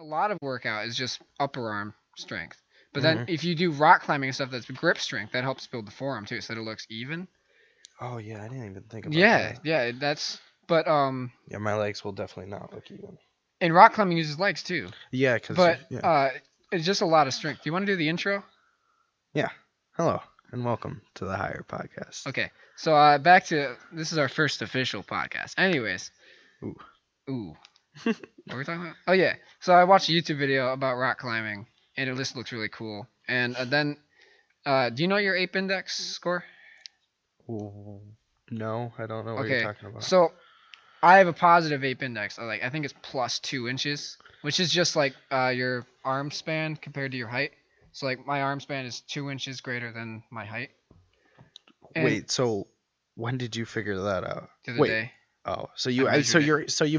lot of workout is just upper arm strength. But then Mhm. if you do rock climbing and stuff that's grip strength, that helps build the forearm too, so that it looks even. Oh yeah, I didn't even think about Yeah, that. yeah, that's but Yeah, my legs will definitely not look even. and rock climbing uses legs too. Yeah, cause But yeah. it's just a lot of strength. Do you want to do the intro? Yeah. Hello and welcome to the HIR Podcast. Okay. So back to this is our first official podcast. Anyways. Ooh. What were we talking about? Oh yeah. So I watched a YouTube video about rock climbing, and it just looks really cool. And then, do you know your ape index score? Ooh. No, I don't know what you're Okay. talking about. So I have a positive ape index. I think it's plus 2 inches, which is just like your arm span compared to your height. So like my arm span is 2 inches greater than my height. And Wait, so when did you figure that out? the other Wait. day. Oh, so you've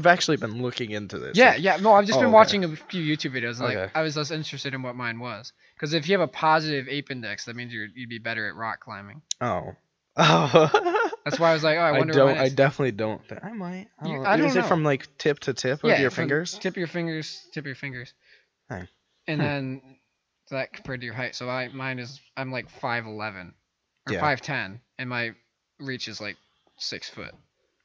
actually been looking into this. Yeah, like- yeah. No, I've just been okay. watching a few YouTube videos, and Okay. I was less interested in what mine was. Because if you have a positive ape index, that means you'd be better at rock climbing. Oh. Oh. That's why I was like, oh, I wonder. don't. What mine I is. definitely don't. I might. I You- don't I know. don't Is it know. from like tip to tip of Yeah, your from fingers? Tip of your fingers. Tip of your fingers. Hey. And then that compared to your height. So I'm like 5'11", or Yeah. 5'10", and my reach is like 6 foot.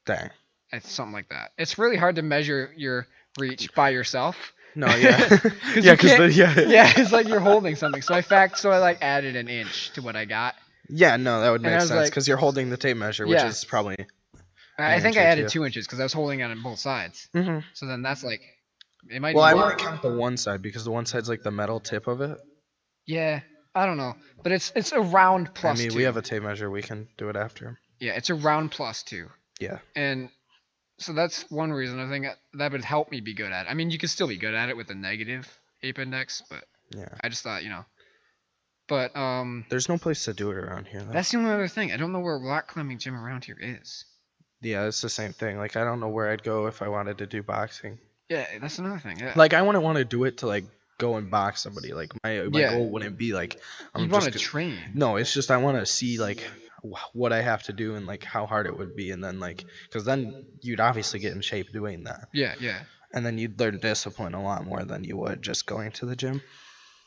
Dang. It's something like that. It's really hard to measure your reach by yourself. No, yeah. Cause yeah, you can't- yeah. Yeah, it's like you're holding something. So I like added an inch to what I got. Yeah, no, that would And I make was sense like- because you're holding the tape measure, which Yeah. is probably. I An think inch I or added two. 2 inches because I was holding it on both sides. Mm-hmm. So then that's like, it might. Well, be I more. want to count the one side because the one side's like the metal tip of it. Yeah, I don't know, but it's around plus I mean, 2. we have a tape measure. We can do it after. Yeah, it's around plus 2. Yeah. And so that's one reason I think that would help me be good at it. I mean, you could still be good at it with a negative ape index, but Yeah. I just thought, But There's no place to do it around here, though. that's the only other thing. I don't know where a rock climbing gym around here is. Yeah, it's the same thing. Like, I don't know where I'd go if I wanted to do boxing. Yeah, that's another thing. Yeah. Like, I wouldn't want to do it to like go and box somebody. Like, my Yeah. goal wouldn't be like You'd want to train. No, it's just I want to see like what I have to do and like how hard it would be, and then like because then you'd obviously get in shape doing that, Yeah, yeah. and then you'd learn discipline a lot more than you would just going to the gym.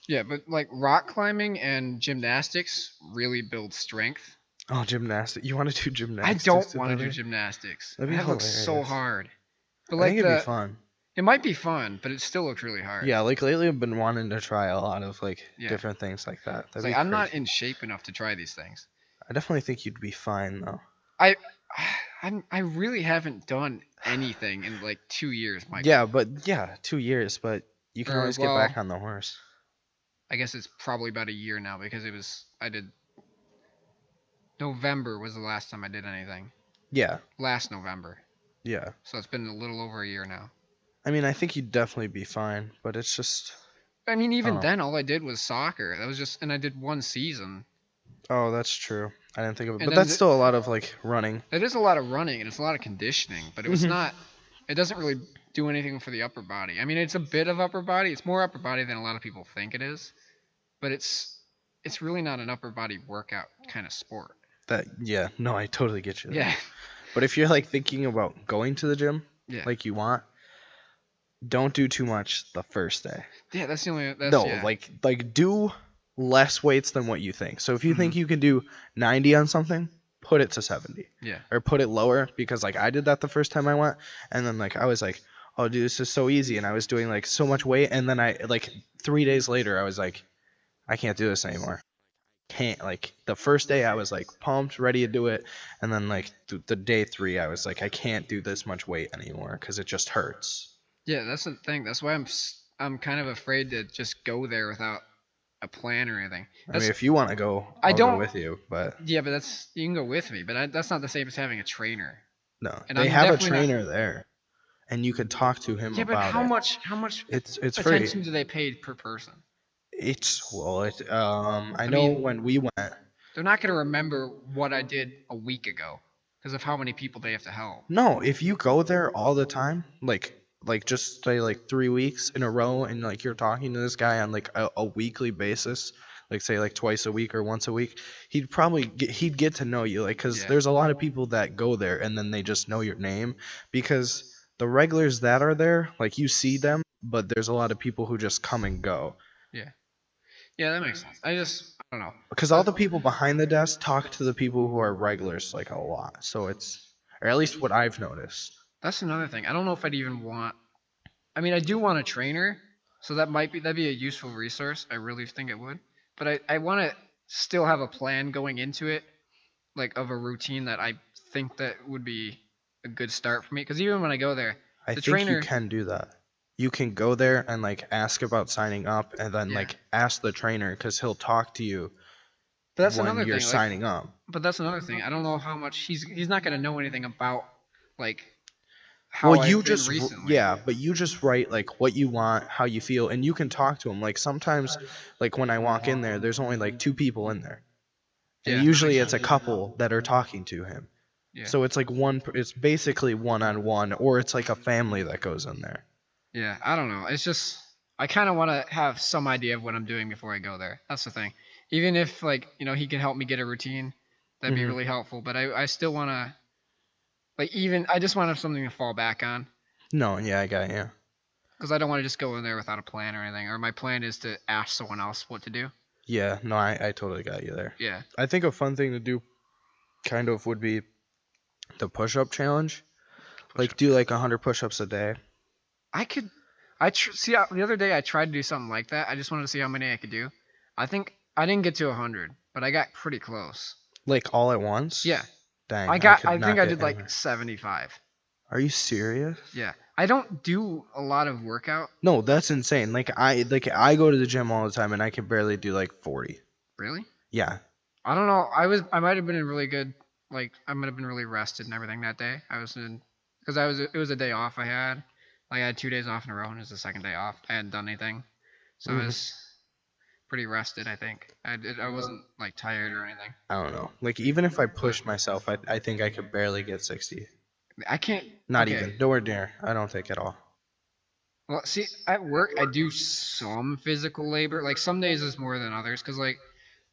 Yeah, but like rock climbing and gymnastics really build strength. Oh, gymnastics! You want to do I gymnastics? don't want to do together? gymnastics. That'd be That looks so hilarious. hard. But I like think it'd be fun. it might be fun, but it still looks really hard. Yeah, like lately I've been wanting to try a lot of like Yeah. different things like that. It's That'd like be I'm not crazy. in shape enough to try these things. I definitely think you'd be fine though. I really haven't done anything in like 2 years, Mike. Yeah, but 2 years, but you can Or, always well- get back on the horse. I guess it's probably about a year now because I did November was the last time I did anything. Yeah, Last November. yeah. So it's been a little over a year now. I mean, I think you'd definitely be fine, but it's just. I mean, even Oh. then, all I did was soccer. That was just, and I did one season. Oh, that's true. I didn't think of it, And but then that's still a lot of like running. It is a lot of running and it's a lot of conditioning, but it was Mhm. not. It doesn't really do anything for the upper body. I mean, it's a bit of upper body. It's more upper body than a lot of people think it is, but it's really not an upper body workout kind of sport. Yeah, no, I totally get you. There. Yeah, But if you're like thinking about going to the gym, yeah, like you want, don't do too much the first day. yeah. That's the only. That's, No, yeah. like do less weights than what you think. So if you think Mm-hmm. you can do 90 on something, put it to 70. Yeah. Or put it lower because like I did that the first time I went, and then like I was like, oh dude, this is so easy, and I was doing like so much weight, and then I like 3 days later I was like, I can't do this anymore. Can't like the first day I was like pumped, ready to do it, and then like the day 3 I was like, I can't do this much weight anymore because it just hurts. Yeah, that's the thing. That's why I'm kind of afraid to just go there without a plan or anything. I mean, if you want to go, I I'll go don't- with you, but Yeah, but you can go with me, but that's not the same as having a trainer. no, And they I'm have a definitely not- trainer there, and you could talk to him Yeah, but about how it. much It's free. attention do they pay per person? I know mean- when we went. They're not going to remember what I did a week ago because of how many people they have to help. No, if you go there all the time, like just say like 3 weeks in a row, and like you're talking to this guy on like a weekly basis, like say like twice a week or once a week, he'd get to know you, like, because Yeah. there's a lot of people that go there and then they just know your name because the regulars that are there, like you see them but there's a lot of people who just come and go. Yeah. Yeah, that makes sense. I don't know. Because all the people behind the desk talk to the people who are regulars like a lot. So it's, or at least what I've noticed. That's another thing. I don't know if I'd even want. I mean, I do want a trainer, so that'd be a useful resource. I really think it would. But I want to still have a plan going into it, like of a routine that I think that would be a good start for me. Because even when I go there, I the think you trainer. can do that. You can go there and like ask about signing up, and then Yeah. like ask the trainer because he'll talk to you But that's when another you're thing. Like, signing up. but that's another thing. I don't know how much he's not gonna know anything about like how Well, I've been recently. yeah, but you just write like what you want, how you feel, and you can talk to him. Like sometimes, like when I walk in there, there's only like 2 people in there, and Yeah, that usually makes it's a sense. couple that are talking to him. Yeah. So it's like it's basically one-on-one, or it's like a family that goes in there. Yeah, I don't know. It's just I kind of want to have some idea of what I'm doing before I go there. That's the thing. Even if like he can help me get a routine, that'd be Mhm. really helpful. But I still want to like even I just want to have something to fall back on No, yeah, I got you. because I don't want to just go in there without a plan or anything. Or my plan is to ask someone else what to do. Yeah, no, I totally got you there. Yeah. I think a fun thing to do kind of would be the push-up challenge. Like do like 100 push-ups a day. I could. See the other day I tried to do something like that. I just wanted to see how many I could do. I think I didn't get to 100, but I got pretty close. Like all at once? Yeah. Dang, I could think not I get did like anywhere. 75. Are you serious? Yeah. I don't do a lot of workout. No, that's insane. Like I go to the gym all the time and I can barely do like 40. Really? Yeah. I don't know. I might have been in really good like I might have been really rested and everything that day. I was in because it was a day off I had. Like I had 2 days off in a row and it was the second day off. I hadn't done anything. So I was pretty rested, I think. I wasn't like tired or anything. I don't know. Like even if I pushed myself, I think I could barely get 60. I can't. Not okay. even. Nowhere near. I don't think at all. Well, see, at work I do some physical labor. Like some days is more than others, cause like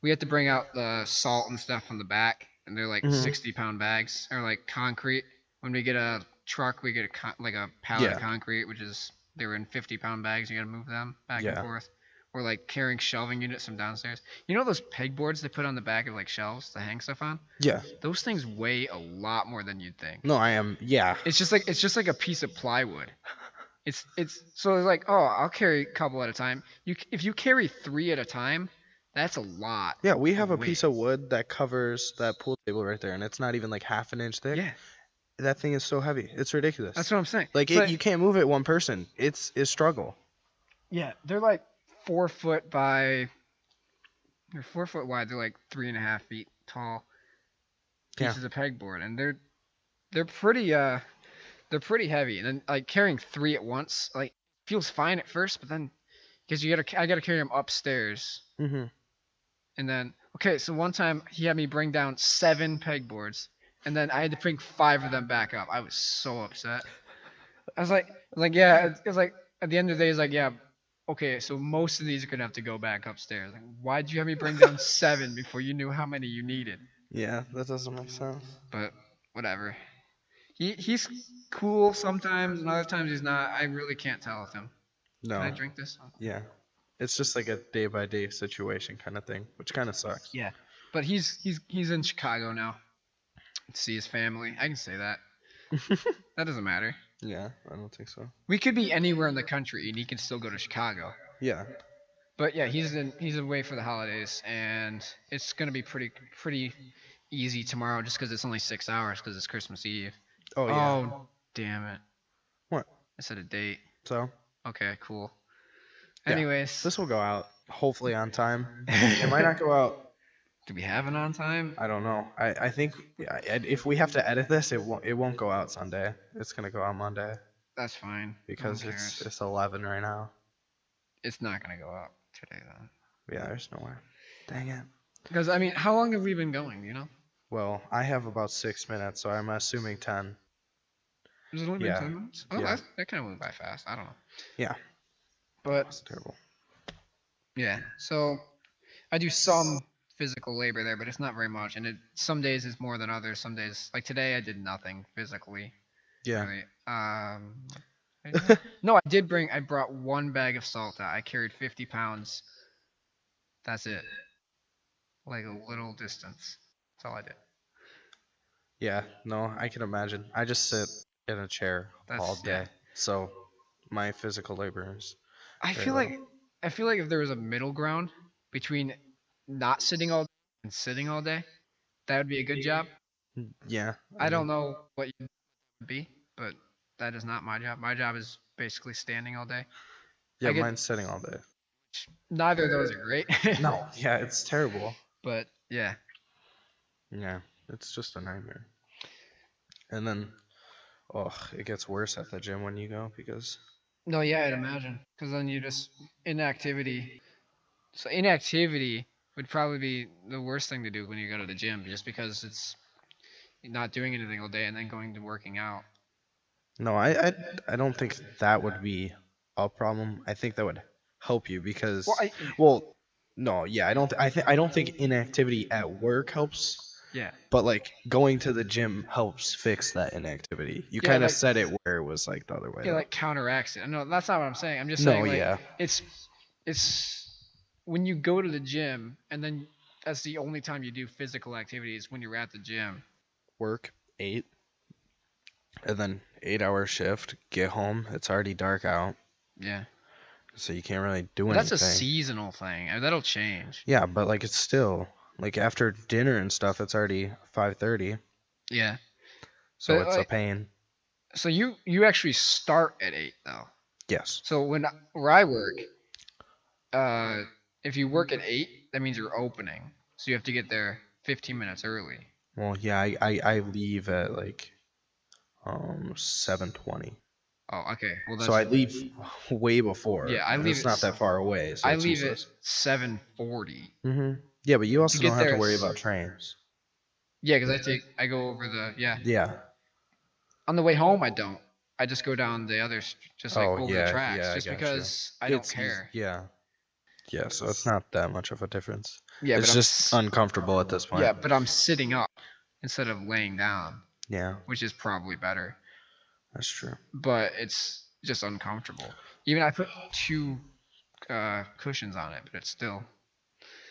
we have to bring out the salt and stuff from the back, and they're like Mhm. 60-pound bags, or like concrete. When we get a truck, we get like a pallet Yeah. of concrete, which is they were in 50-pound bags. You gotta move them back Yeah. and forth. Or like carrying shelving units from downstairs. You know those pegboards they put on the back of like shelves to hang stuff on? Yeah. Those things weigh a lot more than you'd think. No, I am. Yeah. It's just like a piece of plywood. It's so like, oh, I'll carry a couple at a time. If you carry 3 at a time, that's a lot. Yeah, we have a weight. piece of wood that covers that pool table right there, and it's not even like half an inch thick. Yeah, That thing is so heavy. It's ridiculous. that's what I'm saying. Like you can't move it one person. It's a struggle. Yeah, they're like 4 foot by. They're 4 foot wide. They're like 3.5 feet tall pieces of pegboard, and they're pretty heavy. And then like carrying 3 at once like feels fine at first, but then because I gotta carry them upstairs. Mhm. And then, okay, so one time he had me bring down 7 pegboards, and then I had to bring 5 of them back up. I was so upset. I was like, yeah, it was like, at the end of the day, it's like, yeah, okay, so most of these are going to have to go back upstairs. Like, why'd you have me bring down 7 before you knew how many you needed? Yeah, that doesn't make sense. But, whatever. He's cool sometimes, and other times he's not. I really can't tell with him. No. Can I drink this? Yeah. It's just like a day by day situation kind of thing, which kind of sucks. Yeah. But he's in Chicago now to see his family. I can say that. That doesn't matter. Yeah, I don't think so. We could be anywhere in the country and he can still go to Chicago. Yeah. But yeah, he's away for the holidays, and it's gonna be pretty easy tomorrow just because it's only 6 hours because it's Christmas Eve. Oh yeah. Oh, damn it! What? I said a date. So Okay, cool. Yeah. Anyways, this will go out hopefully on time. It might not go out. do we have it on time? I don't know. I think if we have to edit this, it won't go out Sunday. It's gonna go out Monday That's fine. because No one cares. it's 11 right now. It's not gonna go out today then. Yeah, there's nowhere. Dang it. Because I mean, how long have we been going? You know? Well, I have about 6 minutes, so I'm assuming 10. Has it only been Yeah. 10 minutes? Oh, Yeah. that kind of went by fast. I don't know. Yeah. But That's terrible. yeah, so I do some physical labor there, but it's not very much. And some days is more than others. Some days, like today, I did nothing physically. Yeah. Really. No, I brought one bag of salt out. I carried 50 pounds. That's it. Like a little distance. That's all I did. Yeah, no, I can imagine. I just sit in a chair all Yeah. day, so my physical labor is I very feel little. like I feel like if there was a middle ground between not sitting all day and sitting all day, that would be a good job. Yeah, I don't know what you'd be, but that is not my job. My job is basically standing all day. yeah, I get mine's sitting all day. neither of those are great. No, yeah, it's terrible. But yeah. Yeah, it's just a nightmare. And then, oh, it gets worse at the gym when you go because No, yeah, I'd imagine. Because then you just inactivity. So inactivity would probably be the worst thing to do when you go to the gym, just because it's not doing anything all day and then going to working out. no, I don't think that would be a problem. I think that would help you because, Well, well, no, yeah, I don't think inactivity at work helps. yeah, But like going to the gym helps fix that inactivity. You Yeah, kind of like- said it where it was like the other way. it up. like counteracts it. No, that's not what I'm saying. I'm just No, saying like yeah. it's when you go to the gym and then that's the only time you do physical activities when you're at the gym. Work 8, and then 8-hour shift. Get home. It's already dark out, Yeah. so you can't really do But anything. that's a seasonal thing. That'll change. Yeah, but like it's still like after dinner and stuff. It's already 5:30, Yeah. so But, it's a like- pain. So you actually start at 8 though. Yes. So where I work, if you work at 8, that means you're opening. So you have to get there 15 minutes early. Well, yeah, I leave at like 7:20. Oh, okay. Well, that's So I leave way before. Yeah, I and leave It's at not that far away. So I it's leave at useless. 7:40. Yeah, but you also get don't have there to worry at about trains. Yeah, because I go over Yeah. on the way home I don't. I just go down the others just like Oh, over yeah, the tracks yeah, I just gotcha. because I don't It's care. Yeah. Yeah, so it's not that much of a difference. Yeah, It's but just uncomfortable at this point. yeah, but I'm sitting up instead of laying down, Yeah, which is probably better. that's true. But it's just uncomfortable. Even I put 2 cushions on it, but it's still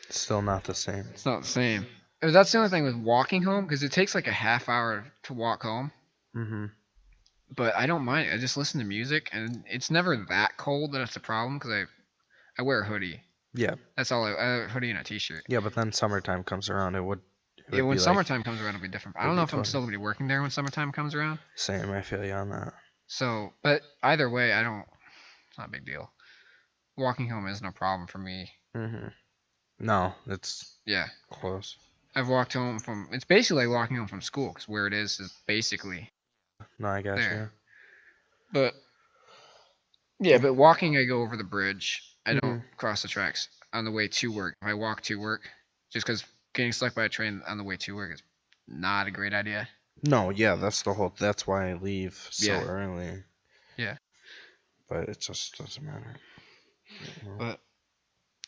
It's still not the same. it's not the same. That's the only thing with walking home because it takes like a half hour to walk home. Mm-hmm. But I don't mind it. I just listen to music, and it's never that cold that it's a problem because I wear a hoodie. Yeah. That's all. I have a hoodie and a t-shirt. Yeah, but then summertime comes around, it would Yeah, when be like- summertime comes around, it'll be different. I it'll don't know be if I'm totally- still gonna be working there when summertime comes around. Same, I feel you on that. So, but either way, it's not a big deal. Walking home isn't a problem for me. Mm-hmm. No, it's Yeah, close. I've walked home from. It's basically like walking home from school because where it is basically. No, I got There. you. But yeah, but walking, I go over the bridge. I don't Mhm. cross the tracks on the way to work. If I walk to work, just because getting stuck by a train on the way to work is not a great idea. No, yeah, that's why I leave so Yeah. early. Yeah. But it just doesn't matter. But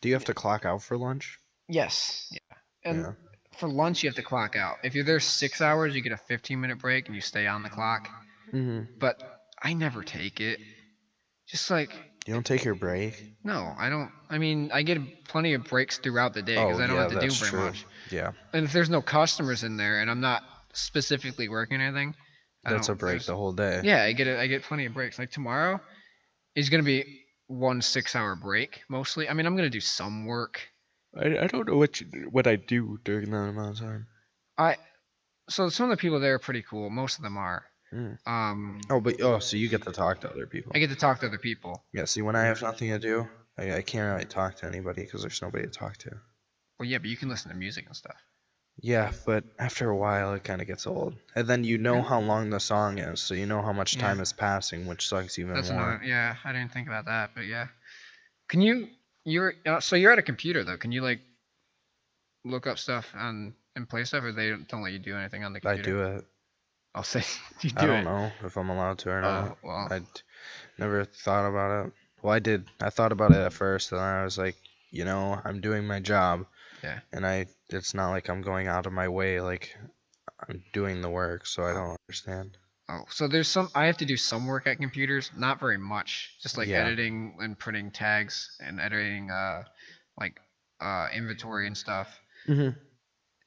Do you have to clock out for lunch? yes, yeah. And Yeah. for lunch, you have to clock out. If you're there 6 hours, you get a 15-minute break and you stay on the clock. Mm-hmm. But I never take it. Just like, You don't take your break? no, I don't. I mean, I get plenty of breaks throughout the day because I don't have to do that's very true. much. Yeah, And if there's no customers in there and I'm not specifically working anything, that's a break the whole day. Yeah, I get plenty of breaks. Like tomorrow is gonna be 1 6-hour break mostly. I mean, I'm gonna do some work. I don't know what I do during that amount of time. So some of the people there are pretty cool. Most of them are. Mm. So you get to talk to other people. I get to talk to other people. Yeah, see, when I have nothing to do, I can't really talk to anybody because there's nobody to talk to. Well, yeah, but you can listen to music and stuff. Yeah, but after a while, it kind of gets old. And then you know how long the song is, so you know how much time Yeah. is passing, which sucks even That's more. another. Yeah, I didn't think about that, but yeah. Can you? So you're at a computer though. Can you like look up stuff and play stuff, or they don't let you do anything on the I computer? do it. I'll say you do I don't it. know if I'm allowed to or not. Oh well. I never thought about it. Well, I did. I thought about it at first, and then I was like, I'm doing my job. Yeah. And it's not like I'm going out of my way, like I'm doing the work, so I don't understand. Oh, so there's some. I have to do some work at computers, not very much, just like Yeah. editing and putting tags and editing, like, inventory and stuff. Mhm.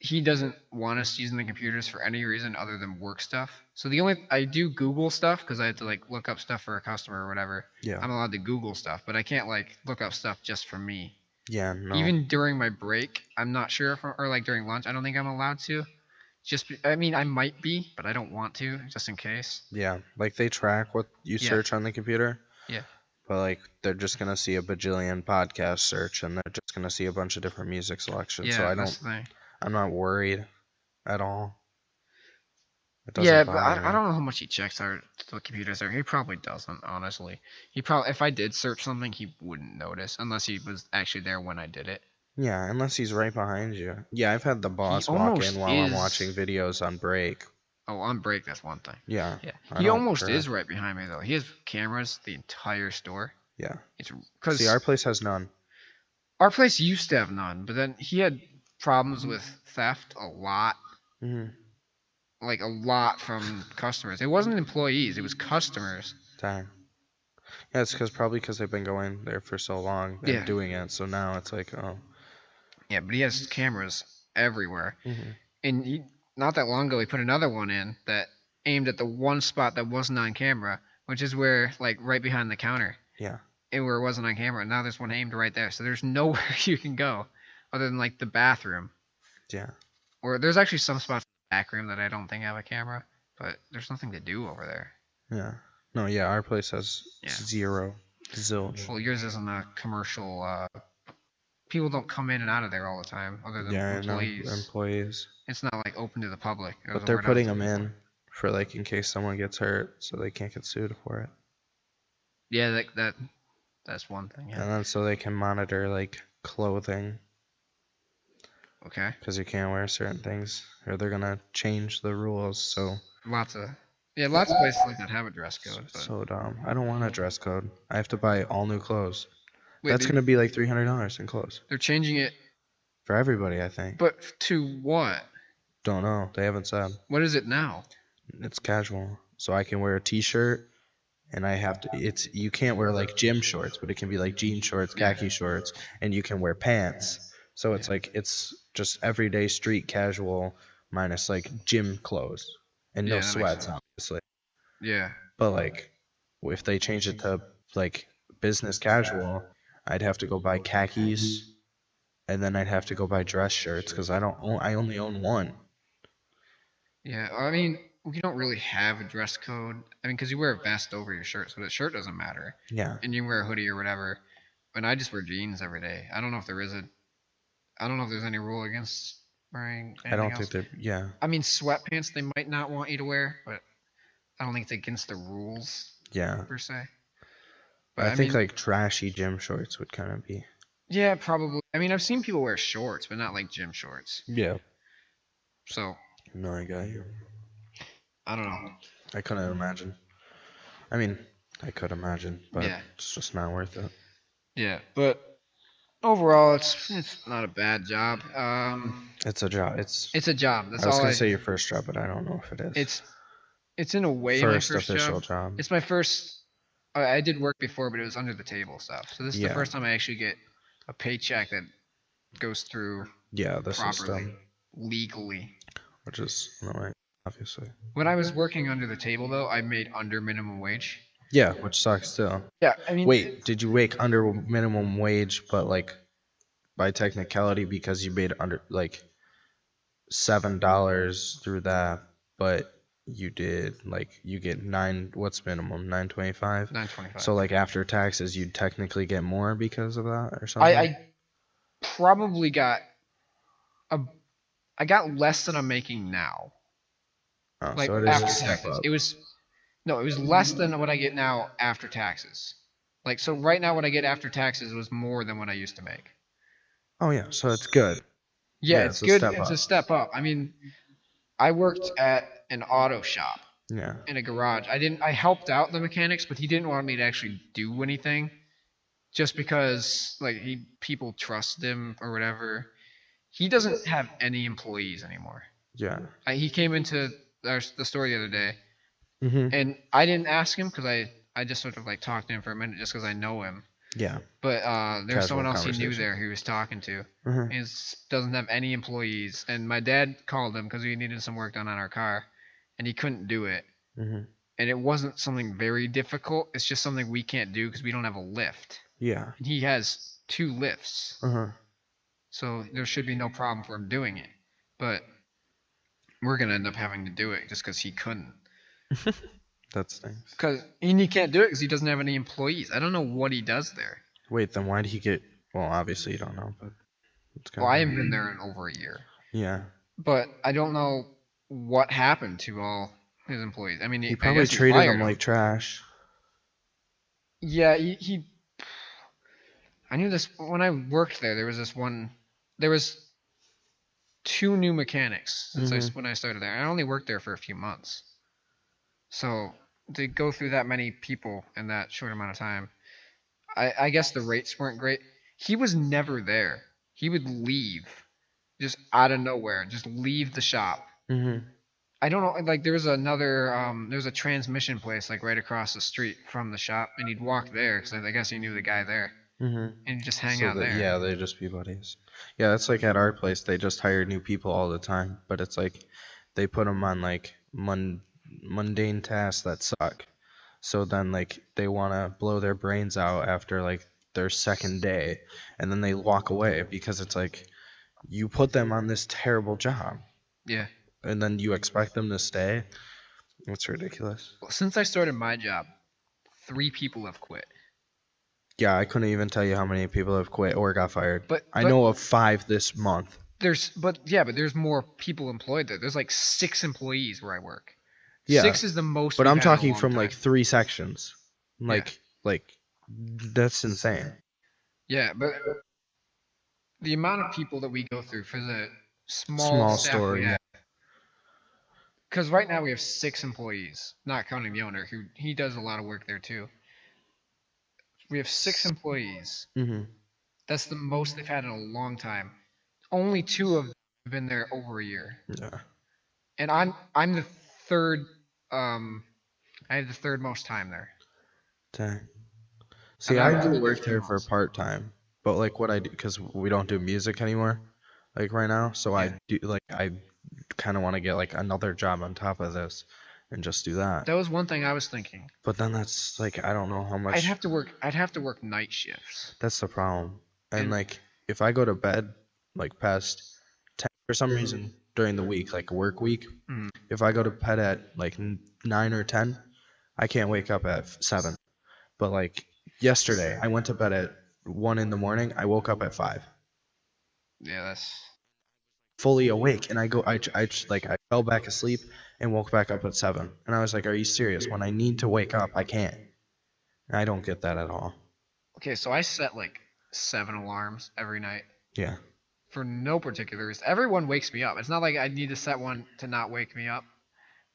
He doesn't want us using the computers for any reason other than work stuff. So the only I do Google stuff because I have to like look up stuff for a customer or whatever. Yeah. I'm allowed to Google stuff, but I can't like look up stuff just for me. Yeah. No. Even during my break, I'm not sure if, or like during lunch, I don't think I'm allowed to. I mean, I might be, but I don't want to, just in case. Yeah. Like they track what you Yeah. search on the computer. Yeah. But like they're just gonna see a bajillion podcast search, and they're just gonna see a bunch of different music selections. Yeah, So that's the thing. I'm not worried at all. It doesn't Yeah, but bother I me. don't know how much he checks our the computers there. He probably doesn't, honestly. He probably, if I did search something, he wouldn't notice unless he was actually there when I did it. Yeah, unless he's right behind you. Yeah, I've had the boss walk almost in while I'm is- watching videos on break. Oh, on break, that's one thing. Yeah. Yeah, I he don't almost care. is right behind me though. He has cameras the entire store. Yeah. It's because See, our place has none. our place used to have none, but then he had problems with theft a lot. Mhm. Like a lot from customers. It wasn't employees, it was customers. Dang. Yeah, it's probably because they've been going there for so long and Yeah. doing it. So now it's like, oh. Yeah, but he has cameras everywhere. Mhm. And he, not that long ago, he put another one in that aimed at the one spot that wasn't on camera, which is where, like, right behind the counter. Yeah. And where it wasn't on camera. And now there's one aimed right there. So there's nowhere you can go other than, like, the bathroom. Yeah. Or there's actually some spots in the back room that I don't think have a camera, but there's nothing to do over there. Yeah. No, yeah, our place has Yeah. zero. Zilch. Well, yours isn't a commercial. People don't come in and out of there all the time, other than Yeah, no, employees. employees. It's not like open to the public. But they're putting them in for like in case someone gets hurt, so they can't get sued for it. Yeah, that's one thing. Yeah. And then so they can monitor like clothing, Okay. because you can't wear certain things, or they're gonna change the rules. So Lots of places like that have a dress code. But so dumb. I don't want a dress code. I have to buy all new clothes. wait, That's gonna be like $300 in clothes they're changing it, for everybody, I think. but to what? Don't know. They haven't said. What is it now? It's casual, so I can wear a t-shirt, and I have to. It's you can't wear like gym shorts, but it can be like jean shorts, khaki shorts, and you can wear pants. So it's like it's just everyday street casual minus like gym clothes and Yeah, no that makes sweats, sense. obviously. Yeah. But like if they change it to like business casual, I'd have to go buy khakis, and then I'd have to go buy dress shirts because I only own one. Yeah. I mean, we don't really have a dress code. I mean, because you wear a vest over your shirt, so the shirt doesn't matter, Yeah. and you wear a hoodie or whatever. And I just wear jeans every day. I don't know if there's any rule against wearing anything I don't else. think they're. Yeah. I mean, sweatpants they might not want you to wear, but I don't think it's against the rules Yeah. per se. But I think mean, like trashy gym shorts would kind of be. yeah, probably. I mean, I've seen people wear shorts, but not like gym shorts. Yeah. So No, I got you. I don't know. I couldn't imagine. I mean, I could imagine, but Yeah. it's just not worth it. Yeah, but overall, it's not a bad job. It's a job. It's It's a job. That's I was all. gonna say your first job, but I don't know if it is. It's in a way first my first official job. job. It's my first. I did work before, but it was under the table stuff. So this is the Yeah. first time I actually get a paycheck that goes through Yeah, the properly, system, legally. which is annoying, obviously. When I was working under the table, though, I made under minimum wage. Yeah, which sucks too. Yeah, I mean. Wait, did you make under minimum wage, but like by technicality because you made under like $7 through that, but you did like you get what's minimum? 9.25. 9.25. So like after taxes, you'd technically get more because of that or something. I probably got I got less than I'm making now. Oh, Like so it is after a step taxes. up. It was less than what I get now after taxes. Like so right now what I get after taxes was more than what I used to make. Oh yeah, so it's good. Yeah, Yeah, it's it's a good. step It's up. a step up. I mean, I worked at an auto shop Yeah. in a garage. I helped out the mechanics, but he didn't want me to actually do anything just because like people trust him or whatever. He doesn't have any employees anymore. Yeah. He came into the store the other day, Mhm. And I didn't ask him because I just sort of like talked to him for a minute just because I know him. Yeah. But there was Casual someone else he knew conversation. there he was talking to. Mhm. He doesn't have any employees. And my dad called him because we needed some work done on our car, and he couldn't do it. Mhm. And it wasn't something very difficult. It's just something we can't do because we don't have a lift. Yeah. And he has 2 lifts, Uh huh. so there should be no problem for him doing it. But we're gonna end up having to do it just because he couldn't. That stinks. Cause and he can't do it because he doesn't have any employees. I don't know what he does there. Wait, then why did he get? Well, obviously you don't know, but it's Well, kind I of. haven't been there in over a year, Yeah. but I don't know what happened to all his employees. I mean, He I probably guess he treated fired them them. like trash. Yeah, he. I knew this when I worked there. There was this one. There was 2 new mechanics since Mhm. when I started there. I only worked there for a few months, so to go through that many people in that short amount of time, I guess the rates weren't great. He was never there. He would leave just out of nowhere, just leave the shop. Mhm. I don't know, like there was a transmission place like right across the street from the shop, and he'd walk there because I guess he knew the guy there, Mhm. and he'd just hang So out that there. yeah, they just be buddies. Yeah, that's like at our place. They just hire new people all the time, but it's like they put them on like mundane tasks that suck. So then like they want to blow their brains out after like their second day, and then they walk away because it's like you put them on this terrible job, Yeah. and then you expect them to stay. It's ridiculous. Well, since I started my job, 3 people have quit. Yeah, I couldn't even tell you how many people have quit or got fired. But I know of 5 this month. there's more people employed there. There's like 6 employees where I work. Yeah, 6 is the most. but we've I'm had in a talking long from time. like 3 sections. Like that's insane. Yeah, but the amount of people that we go through for the small Small staff store, we yeah. have. Because right now we have 6 employees, not counting the owner, who he does a lot of work there too. We have 6 employees. Mhm. That's the most they've had in a long time. Only 2 of them have been there over a year, Yeah. and I'm the third. I have the third most time there. Dang. See, I've I been do there work 3 there for months. part time, but like what I do because we don't do music anymore, like right now. So Yeah. I do like I kind of want to get like another job on top of this, and just do that. That was one thing I was thinking. But then that's like I don't know how much. I'd have to work night shifts. That's the problem. And And- like if I go to bed like past 10 for some reason during the week, like work week, Mhm. if I go to bed at like 9 or 10, I can't wake up at 7. But like yesterday, I went to bed at 1 in the morning. I woke up at 5, Yeah, that's. fully awake, and I fell back asleep and woke back up at 7. And I was like, "Are you serious? When I need to wake up, I can't." And I don't get that at all. Okay, so I set like 7 alarms every night Yeah. for no particular reason. Everyone wakes me up. It's not like I need to set one to not wake me up.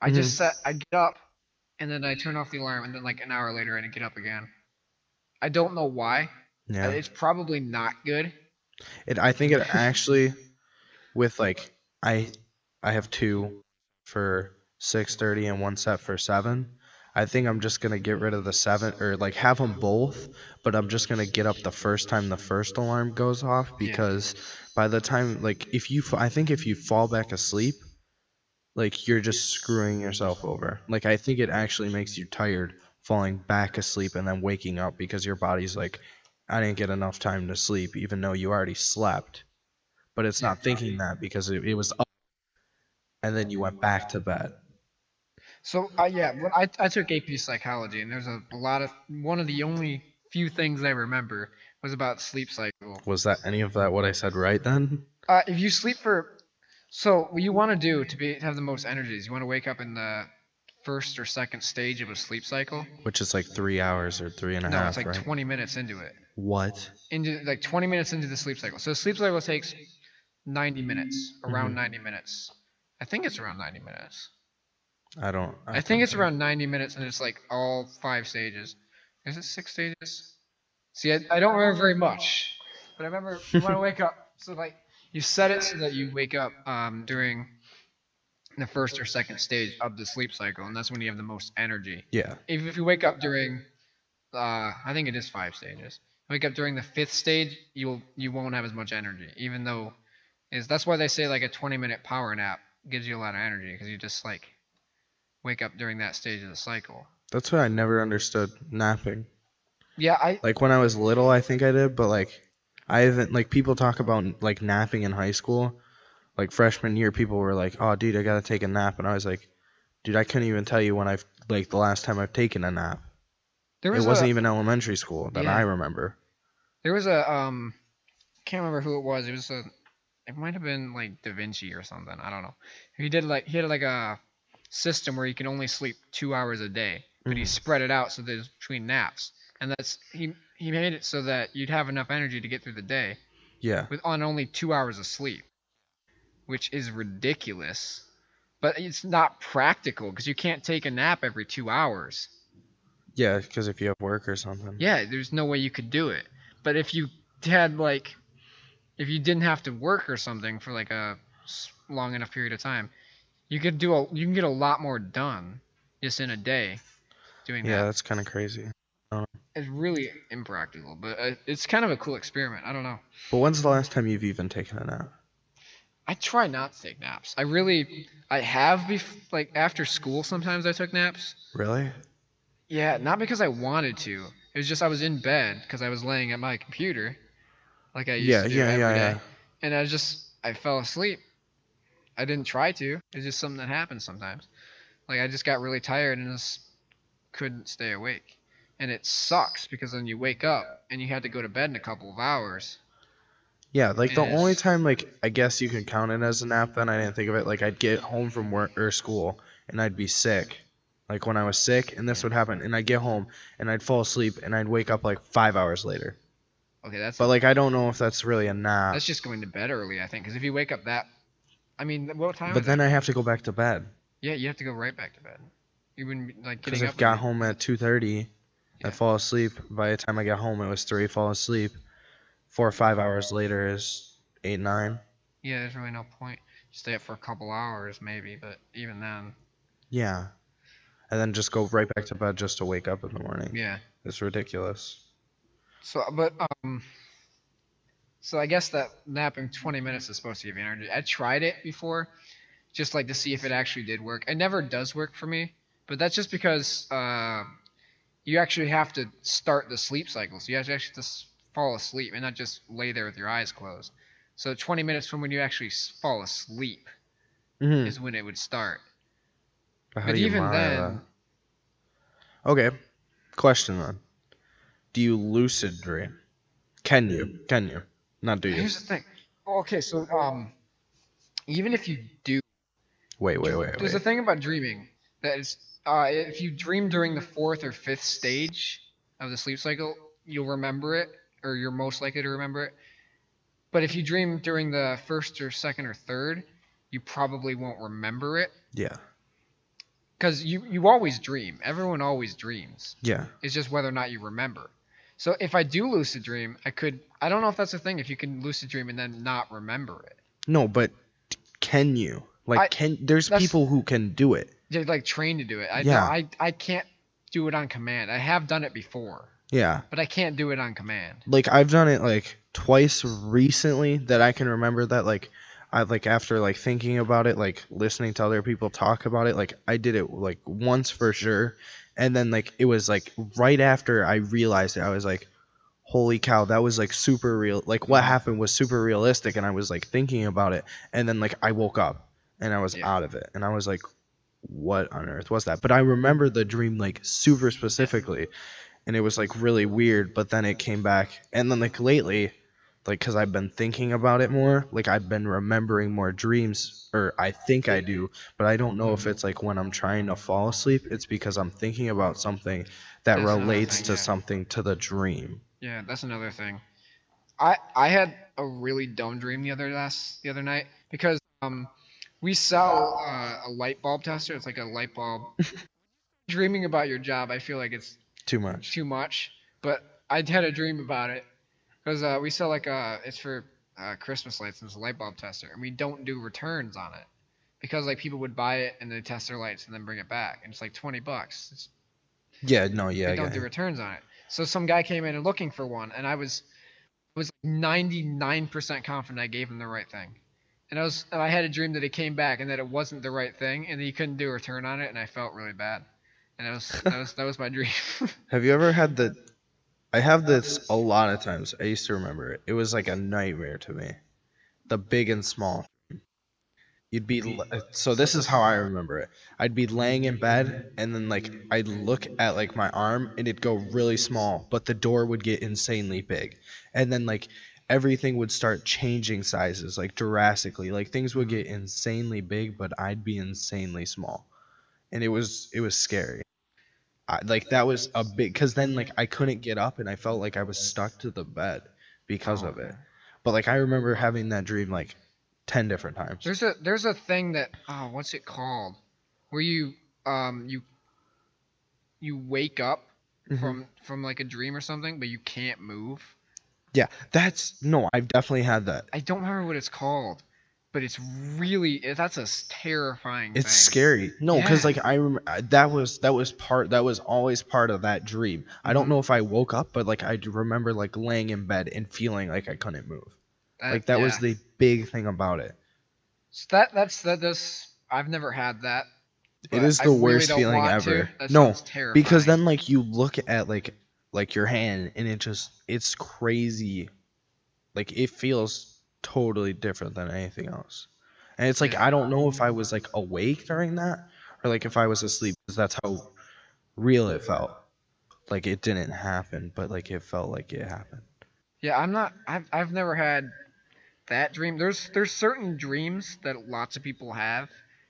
I just I get up, and then I turn off the alarm, and then like an hour later, I get up again. I don't know why. Yeah. It's probably not good. I think it actually with like I have 2 for 6:30 and 1 set for 7. I think I'm just gonna get rid of the 7 or like have them both, but I'm just gonna get up the first time the first alarm goes off because by the time like I think if you fall back asleep, like you're just screwing yourself over. Like I think it actually makes you tired falling back asleep and then waking up because your body's like, I didn't get enough time to sleep, even though you already slept. But it's not thinking that because it was up and then you went back to bed. So when I took AP psychology, and there's a lot of one of the only few things I remember was about sleep cycle. Was that any of that what I said right then? If you sleep for, so what you want to do to have the most energy is you want to wake up in the first or second stage of a sleep cycle. Which is like 3 hours or 3.5. No, it's like right? 20 minutes into it. What? Into like 20 minutes into the sleep cycle. So the sleep cycle takes 90 minutes, around Mhm. 90 minutes. I think it's around 90 minutes. I think it's around 90 minutes, and it's like all 5 stages. Is it 6 stages? See, I don't remember very much, but I remember you want to wake up. So like you set it so that you wake up during the first or second stage of the sleep cycle, and that's when you have the most energy. Yeah. If you wake up during, I think it is 5 stages. Wake up during the fifth stage, you won't have as much energy, even though that's why they say like a 20-minute power nap gives you a lot of energy because you just like wake up during that stage of the cycle. That's what I never understood, napping. Yeah, Like when I was little, I think I did, but like I haven't, like people talk about like napping in high school. Like freshman year, people were like, "Oh, dude, I gotta take a nap," and I was like, "Dude, I couldn't even tell you when I've like the last time I've taken a nap. there It was wasn't a even elementary school that I yeah, remember." there was a can't remember who it was. It might have been like Da Vinci or something. I don't know. He had like a system where you can only sleep 2 hours a day, but he Mhm. spread it out so there's between naps, and he made it so that you'd have enough energy to get through the day Yeah, with on only 2 hours of sleep, which is ridiculous. But it's not practical because you can't take a nap every 2 hours. yeah, because if you have work or something. Yeah, there's no way you could do it. But if you had like if you didn't have to work or something for like a long enough period of time, you can get a lot more done just in a day doing Yeah, that. that's kind of crazy. I don't know. It's really impractical, but it's kind of a cool experiment. I don't know. But when's the last time you've even taken a nap? I try not to take naps. I have like after school sometimes I took naps. Really? Yeah, not because I wanted to. It was just I was in bed because I was laying at my computer like I used Yeah, to do yeah, every yeah, day, yeah. and I fell asleep. I didn't try to. It's just something that happens sometimes. Like I just got really tired and just couldn't stay awake. And it sucks because then you wake up and you had to go to bed in a couple of hours. Yeah, like the And only it's time like I guess you can count it as a nap then I didn't think of it, like I'd get home from work or school and I'd be sick. Like when I was sick and this would happen and I'd get home and I'd fall asleep and I'd wake up like 5 hours later. okay, But like I don't know if that's really a nap. that's just going to bed early, I think. Because if you wake up I mean, what time But is it? then I have to go back to bed. Yeah, you have to go right back to bed. You wouldn't be, like Because getting I up. got home at 2:30, I Yeah. fall asleep. By the time I get home, it was 3. Fall asleep. 4 or 5 hours later is 8, 9. Yeah, there's really no point. You stay up for a couple hours maybe, but even then. Yeah, and then just go right back to bed just to wake up in the morning. Yeah. It's ridiculous. So I guess that napping 20 minutes is supposed to give you energy. I tried it before, just like to see if it actually did work. It never does work for me, but that's just because you actually have to start the sleep cycle. So you have to actually just fall asleep and not just lay there with your eyes closed. So 20 minutes from when you actually fall asleep Hmm. is when it would start. But how But do you even monitor then, that? Okay, question then. Do you lucid dream? Can you? Can you? Not do you? here's the thing. Okay, so even if you do, Wait. there's a thing about dreaming that is, if you dream during the fourth or fifth stage of the sleep cycle, you'll remember it, or you're most likely to remember it. But if you dream during the first or second or third, you probably won't remember it. Yeah. Because you always dream. Everyone always dreams. Yeah. It's just whether or not you remember. So if I do lucid dream, I don't know if that's a thing, if you can lucid dream and then not remember it. No, but can you? Like, there's people who can do it. They're like trained to do it. Yeah. I can't do it on command. I have done it before, Yeah. but I can't do it on command. Like I've done it like twice recently that I can remember that like I like after like thinking about it, like listening to other people talk about it, like I did it like once for sure. And then like it was like right after I realized it, I was like, holy cow, that was like super real. Like what happened was super realistic and I was like thinking about it and then like I woke up and I was out of it and I was like, what on earth was that? But I remember the dream like super specifically and it was like really weird, but then it came back and then like lately, like because I've been thinking about it more, like I've been remembering more dreams, or I think I do, but I don't know if it's like when I'm trying to fall asleep, it's because I'm thinking about something that That's another relates thing, to yeah. something to the dream. Yeah, that's another thing. I had a really dumb dream the other night because we sell a light bulb tester. It's like a light bulb. Dreaming about your job, I feel like it's Too much. too much, but I had a dream about it because we sell like it's for Christmas lights and it's a light bulb tester, and we don't do returns on it because like people would buy it and they test their lights and then bring it back, and it's like $20. Yeah, no, yeah, They I don't get do it. returns on it. So some guy came in and looking for one, and I was 99% confident I gave him the right thing. And I had a dream that it came back and that it wasn't the right thing, and that he couldn't do a return on it, and I felt really bad. And that was my dream. Have you ever had the? I have this a lot of times. I used to remember it. It was like a nightmare to me. The big and small. You'd be so this is how I remember it. I'd be laying in bed and then like I'd look at like my arm and it'd go really small, but the door would get insanely big. And then like everything would start changing sizes like drastically. Like things would get insanely big, but I'd be insanely small. And it was scary. Like that was a big cuz then like I couldn't get up and I felt like I was stuck to the bed because Oh, of it. okay. But like I remember having that dream like 10 different times. There's a thing that, oh, what's it called? Where you wake up from like a dream or something, but you can't move. Yeah, no, I've definitely had that. I don't remember what it's called, but that's a terrifying It's thing. scary. No, because Yeah. like I remember that was always part of that dream. I don't know if I woke up, but like I remember like laying in bed and feeling like I couldn't move. Like that was the big thing about it. So that's I've never had that. It But is I the really worst don't feeling want ever. to. That No, sounds terrifying. because then like you look at like your hand and it's crazy. Like it feels totally different than anything else. And it's like I don't know if I was like awake during that or like if I was asleep because that's how real it felt. Like it didn't happen, but like it felt like it happened. Yeah, I've never had that dream. There's certain dreams that lots of people have,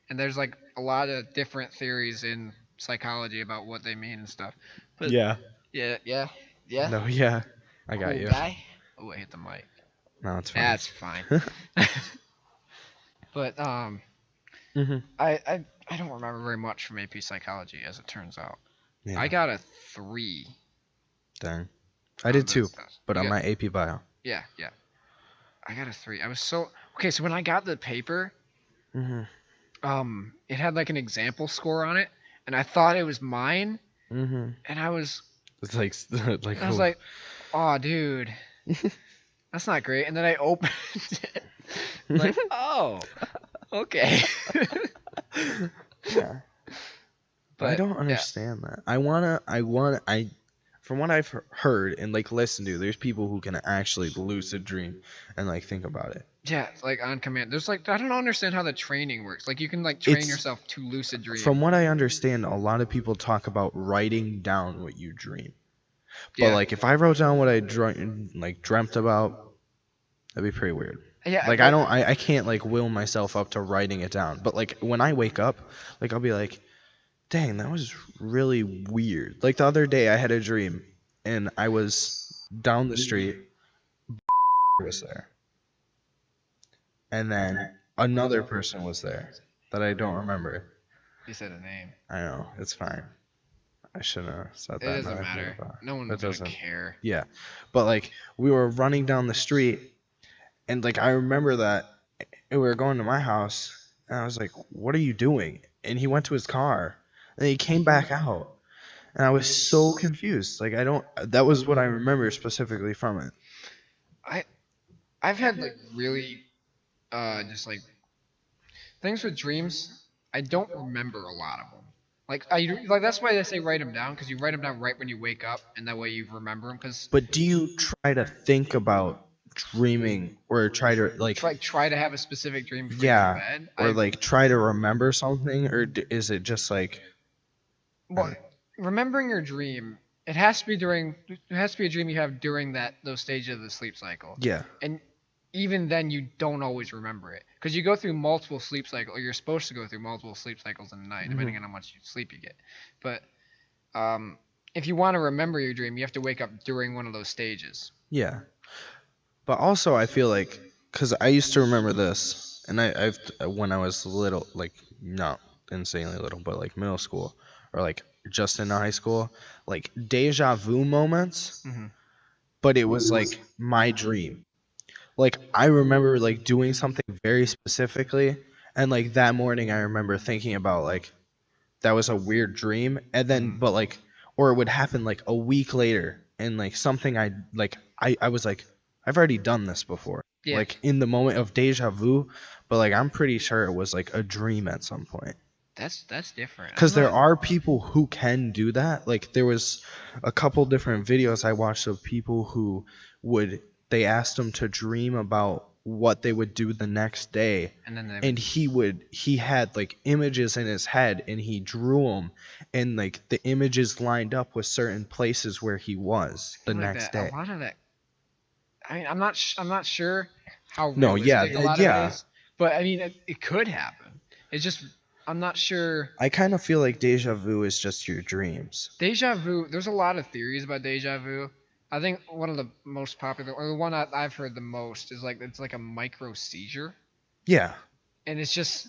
and there's like a lot of different theories in psychology about what they mean and stuff. But Yeah. yeah. No, yeah. I got Cool you. guy. Oh, I hit the mic. No, it's fine. That's fine. But hmm I don't remember very much from AP psychology, as it turns out. Yeah. I got a 3. Dang. I did too, but You on got- my AP bio. Yeah. I got a 3. I was so okay. So when I got the paper, Mhm. it had like an example score on it, and I thought it was mine, Mhm. and I was It's like I was like, oh, dude, that's not great. And then I opened it, like, oh, okay. yeah. But I don't understand that. I from what I've heard and like listened to, there's people who can actually lucid dream and like think about it. Yeah, like on command. There's like I don't understand how the training works. Like you can like train yourself to lucid dream. From what I understand, a lot of people talk about writing down what you dream. But Yeah. like if I wrote down what I dreamt about, that'd be pretty weird. Yeah, Like I can't like will myself up to writing it down. But like when I wake up, like I'll be like, dang, that was really weird. Like the other day I had a dream and I was down the street was there. And then another person was there that I don't remember. You said a name. I know, it's fine. I shouldn't have said that. It doesn't matter. No one's gonna care. Yeah. But like we were running down the street and like I remember that we were going to my house and I was like, what are you doing? And he went to his car and he came back out. And I was so confused. Like that was what I remember specifically from it. I've had like really just like things with dreams. I don't remember a lot of them. Like that's why they say write them down, because you write them down right when you wake up, and that way you remember them. But do you try to think about dreaming or try to like try to have a specific dream before you go to bed? Or like try to remember something, or is it just like remembering your dream? It has to be a dream you have during those stages of the sleep cycle. Yeah. And even then, you don't always remember it, because you go through multiple sleep cycles, or you're supposed to go through multiple sleep cycles in the night, depending on how much sleep you get. But if you want to remember your dream, you have to wake up during one of those stages. Yeah. But also, I feel like, because I used to remember this, and I've when I was little, like not insanely little, but like middle school or like just in high school, like deja vu moments. But it was like my dream. Like I remember like doing something very specifically, And like that morning I remember thinking about like that was a weird dream, and then but like, or it would happen like a week later, and like something I was like, I've already done this before, Yeah. like in the moment of deja vu, but like I'm pretty sure it was like a dream at some point. That's different. Because there are people who can do that. Like there was a couple different videos I watched of people who they asked them to dream about what they would do the next day, and he had like images in his head, and he drew them, and like the images lined up with certain places where he was the next day. A lot of that. I mean, I'm not sure how realistic a lot of it is, but I mean, it could happen. It's just I'm not sure. I kind of feel like deja vu is just your dreams. Deja vu. There's a lot of theories about deja vu. I think one of the most popular, or the one I've heard the most, is like it's like a micro seizure. Yeah. And it's just,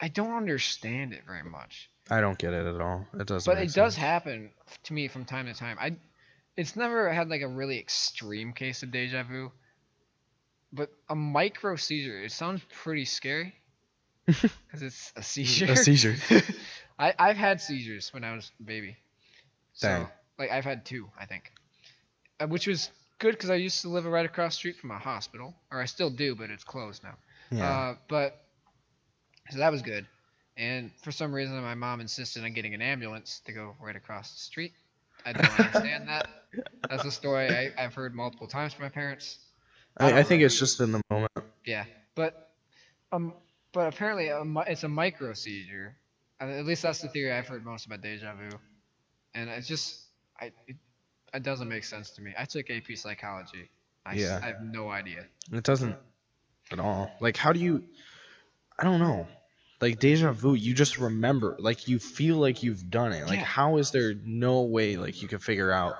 I don't understand it very much. I don't get it at all. It doesn't. But it does happen to me from time to time. It's never had like a really extreme case of deja vu. But a micro seizure, it sounds pretty scary. Because it's a seizure. A seizure. I've had seizures when I was a baby. So, Dang. like I've had 2, I think. Which was good because I used to live right across the street from a hospital, or I still do, but it's closed now. Yeah. So that was good. And for some reason, my mom insisted on getting an ambulance to go right across the street. I don't understand that. That's a story I've heard multiple times from my parents. I think it's just in the moment. Yeah, but apparently it's a micro seizure. At least that's the theory I've heard most about deja vu. And it's just it doesn't make sense to me. I took AP psychology. I have no idea. It doesn't at all. Like, how do you? I don't know. Like deja vu, you just remember. Like you feel like you've done it. Like how is there no way like you can figure out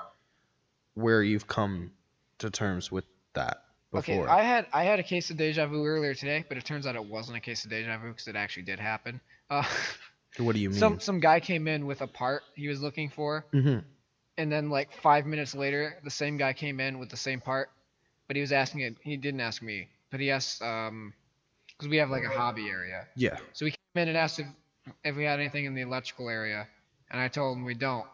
where you've come to terms with that before? Okay, I had a case of deja vu earlier today, but it turns out it wasn't a case of deja vu because it actually did happen. What do you mean? Some guy came in with a part he was looking for. Mm-hmm. And then like 5 minutes later, the same guy came in with the same part, but he was asking it. He didn't ask me, but he asked because we have like a hobby area. Yeah. So he came in and asked if we had anything in the electrical area, and I told him we don't.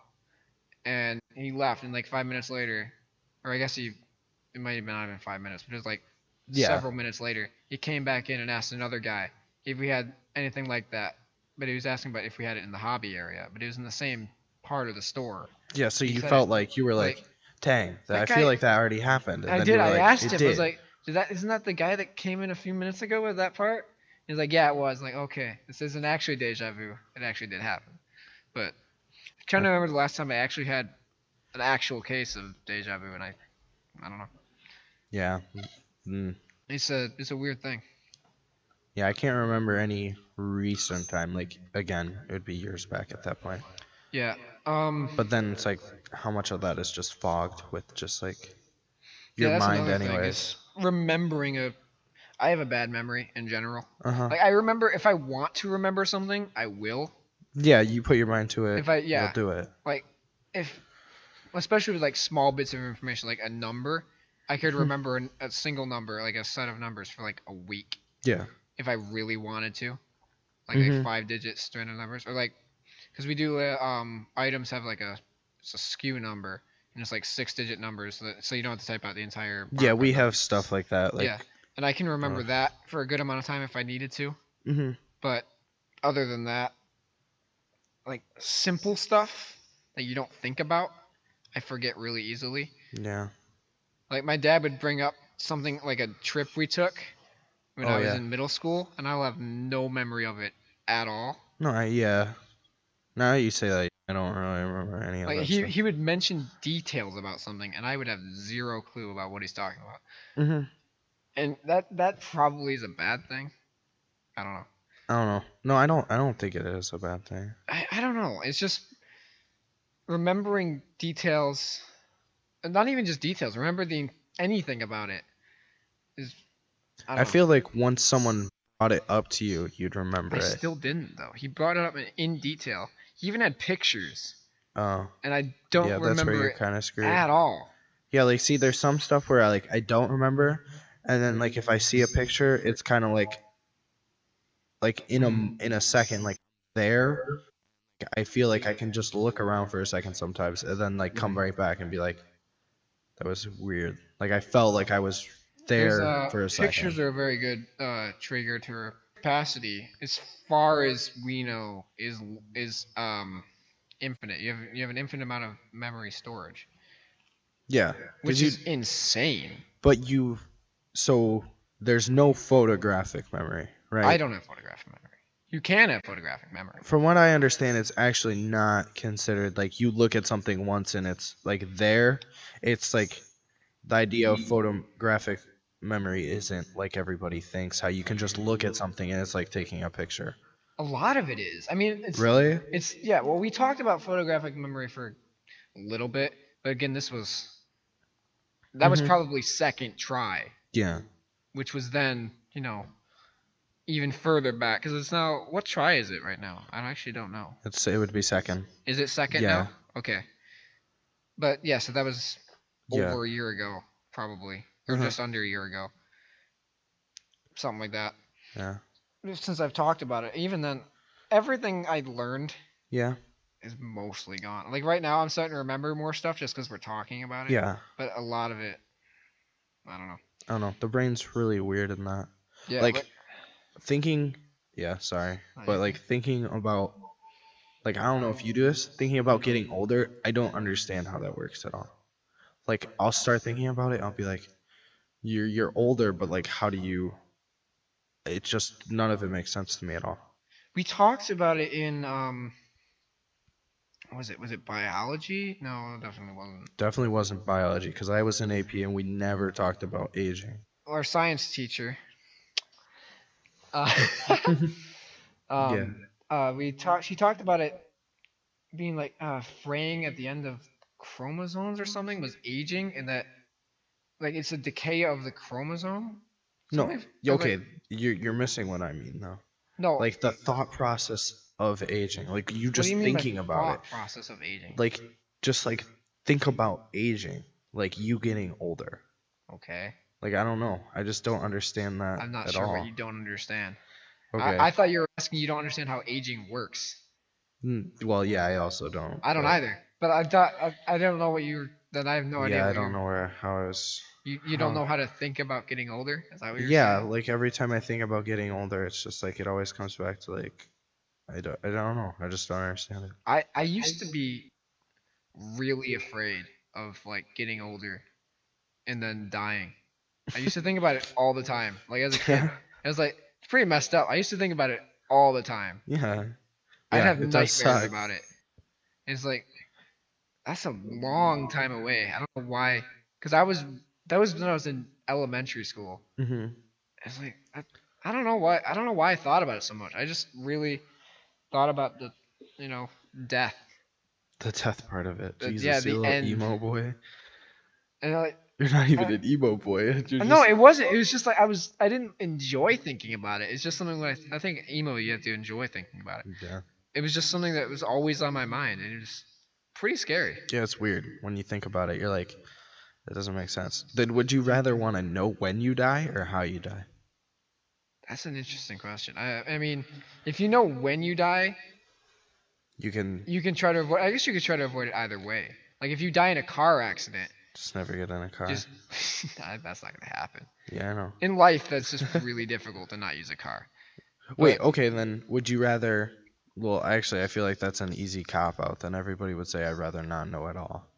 And he left, and like 5 minutes later, or I guess it might have been not even 5 minutes, but it was like several minutes later, he came back in and asked another guy if we had anything like that. But he was asking about if we had it in the hobby area, but it was in the same part of the store. Yeah, so you felt like you were like, dang, I feel like that already happened. And I then did. I asked him. I was like, isn't that the guy that came in a few minutes ago with that part? He's like, yeah, it was. I'm like, okay, this isn't actually deja vu. It actually did happen. But I'm trying to remember the last time I actually had an actual case of deja vu, and I don't know. Yeah. Mm. It's a weird thing. Yeah, I can't remember any recent time. Like again, it would be years back at that point. Yeah. But then it's like, how much of that is just fogged with just like your mind, anyways. Remembering I have a bad memory in general. Uh-huh. Like I remember if I want to remember something, I will. Yeah, you put your mind to it. You'll do it. Like especially with like small bits of information, like a number, I could remember a single number, like a set of numbers for like a week. Yeah. If I really wanted to, like 5-digit string of numbers, or like, because we do items have like it's a SKU number, and it's like 6-digit numbers, so you don't have to type out the entire. Yeah, we have stuff like that. Like, yeah, and I can remember that for a good amount of time if I needed to. Mm-hmm. But other than that, like simple stuff that you don't think about, I forget really easily. Yeah. Like my dad would bring up something like a trip we took when I was in middle school, and I'll have no memory of it at all. No, now that you say that, I don't really remember any of that. He would mention details about something, and I would have zero clue about what he's talking about. Mm-hmm. And that probably is a bad thing. I don't know. I don't know. No, I don't think it is a bad thing. I don't know. It's just remembering details, not even just details. Remembering anything about it is. I feel like once someone brought it up to you, you'd remember it. I still didn't though. He brought it up in detail. He even had pictures. Oh. And I don't remember that's where you're kind of screwed at all. Yeah, like see, there's some stuff where I don't remember, and then like if I see a picture, it's kind of like like in a second, like there, I feel like I can just look around for a second sometimes, and then like come right back and be like, that was weird. Like I felt like I was There's there for a pictures second. are a very good trigger to capacity. As far as we know, is infinite. You have an infinite amount of memory storage, Yeah. which is insane. But so there's no photographic memory, right? I don't have photographic memory. You can have photographic memory. From what I understand, it's actually not considered like you look at something once and it's like there. It's like the idea of photographic memory isn't like everybody thinks, how you can just look at something and it's like taking a picture. A lot of it is. I mean, Really? it's yeah. Well, we talked about photographic memory for a little bit, but again, that was probably second try, Yeah. which was then even further back because it's now what try is it right now? I actually don't know. It would be second. Is it second Yeah. now? Okay. But yeah, so that was Yeah. over a year ago, probably, or just under a year ago, something like that. Yeah. Since I've talked about it, even then, everything I learned Yeah. is mostly gone. Like right now, I'm starting to remember more stuff just because we're talking about it. Yeah. But a lot of it, I don't know. I don't know. The brain's really weird in that. Yeah. Like thinking. Yeah. Sorry. But like thinking about. Like I don't know if you do this. Thinking about getting older, I don't understand how that works at all. Like I'll start thinking about it. I'll be like, you're older, but like how do you? It's just none of it makes sense to me at all. we talked about it in was it biology? No, it definitely wasn't. Definitely wasn't biology because I was in AP and we never talked about aging. Our science teacher. Uh, She talked about it being like fraying at the end of chromosomes or something was aging, and that like it's a decay of the chromosome. No. Something- Okay. like- You're missing what I mean though. no. Like the thought process of aging. Like you What just do you mean by thinking about thought it. process of aging. Like just like think about aging. Like you getting older. Okay. Like I don't know. I just don't understand that I'm not at sure all. what you don't understand. Okay. I thought you were asking you don't understand how aging works. Well, yeah, I also don't. I don't but- either. But I thought I don't know what you. That I have no idea. Yeah, what I don't you're- know how I was. You don't know how to think about getting older? Is that what you're Yeah, saying? like every time I think about getting older, it's just like it always comes back to like I don't know. I just don't understand it. I used to be really afraid of like getting older and then dying. I used to think about it all the time. Like as a kid. I was like, it's pretty messed up. I used to think about it all the time. Yeah. I'd Yeah, have it does nightmares suck. about it. It's like that's a long time away. I don't know why. Cause that was when I was in elementary school. Mhm. It's like I don't know why. I don't know why I thought about it so much. I just really thought about the death. The death part of it. The- Jesus, yeah, you the little end. emo boy. And I, You're not even an emo boy. You're no, just- it wasn't. It was just like I didn't enjoy thinking about it. It's just something that I think emo you have to enjoy thinking about it. Yeah. It was just something that was always on my mind, and it was pretty scary. Yeah, it's weird when you think about it. You're like, that doesn't make sense. Then would you rather want to know when you die or how you die? That's an interesting question. I mean, if you know when you die, You can you can try to avoid. I guess you could try to avoid it either way. Like if you die in a car accident, just never get in a car. just that's not gonna happen. Yeah, I know. In life, that's just really difficult to not use a car. Wait, okay, then would you rather? Well, actually, I feel like that's an easy cop out. Then everybody would say I'd rather not know at all.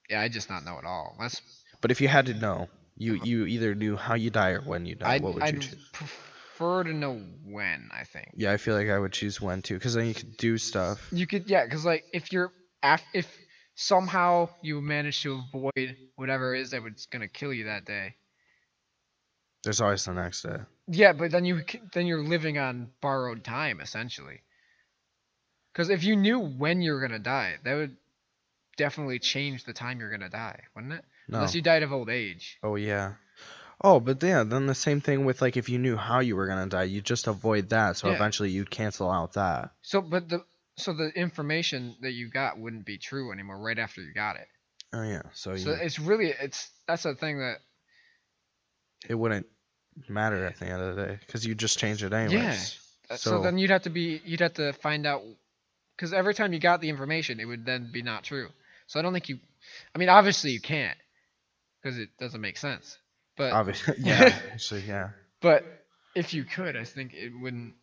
Yeah, I just not know at all. That's But if you had to know, you either knew how you die or when you die. What would you I'd choose? prefer to know when. I think Yeah, I feel like I would choose when too, because then you could do stuff. you could, yeah, because like if somehow you manage to avoid whatever it is that was gonna kill you that day. There's always the next day. Yeah, but then you're living on borrowed time essentially. Because if you knew when you were gonna die, that would definitely change the time you're gonna die, wouldn't it? No. Unless you died of old age. Oh yeah. Oh, but yeah, then the same thing with like if you knew how you were gonna die, you just avoid that, so Yeah. eventually you'd cancel out that. So the information that you got wouldn't be true anymore right after you got it. Oh yeah, so So that's a thing that it wouldn't matter at the end of the day, because you just change it anyways. Yeah. So So then you'd have to find out, because every time you got the information, it would then be not true. So I don't think you. I mean, obviously you can't, because it doesn't make sense. But obviously, yeah. So yeah. but if you could, I think it wouldn't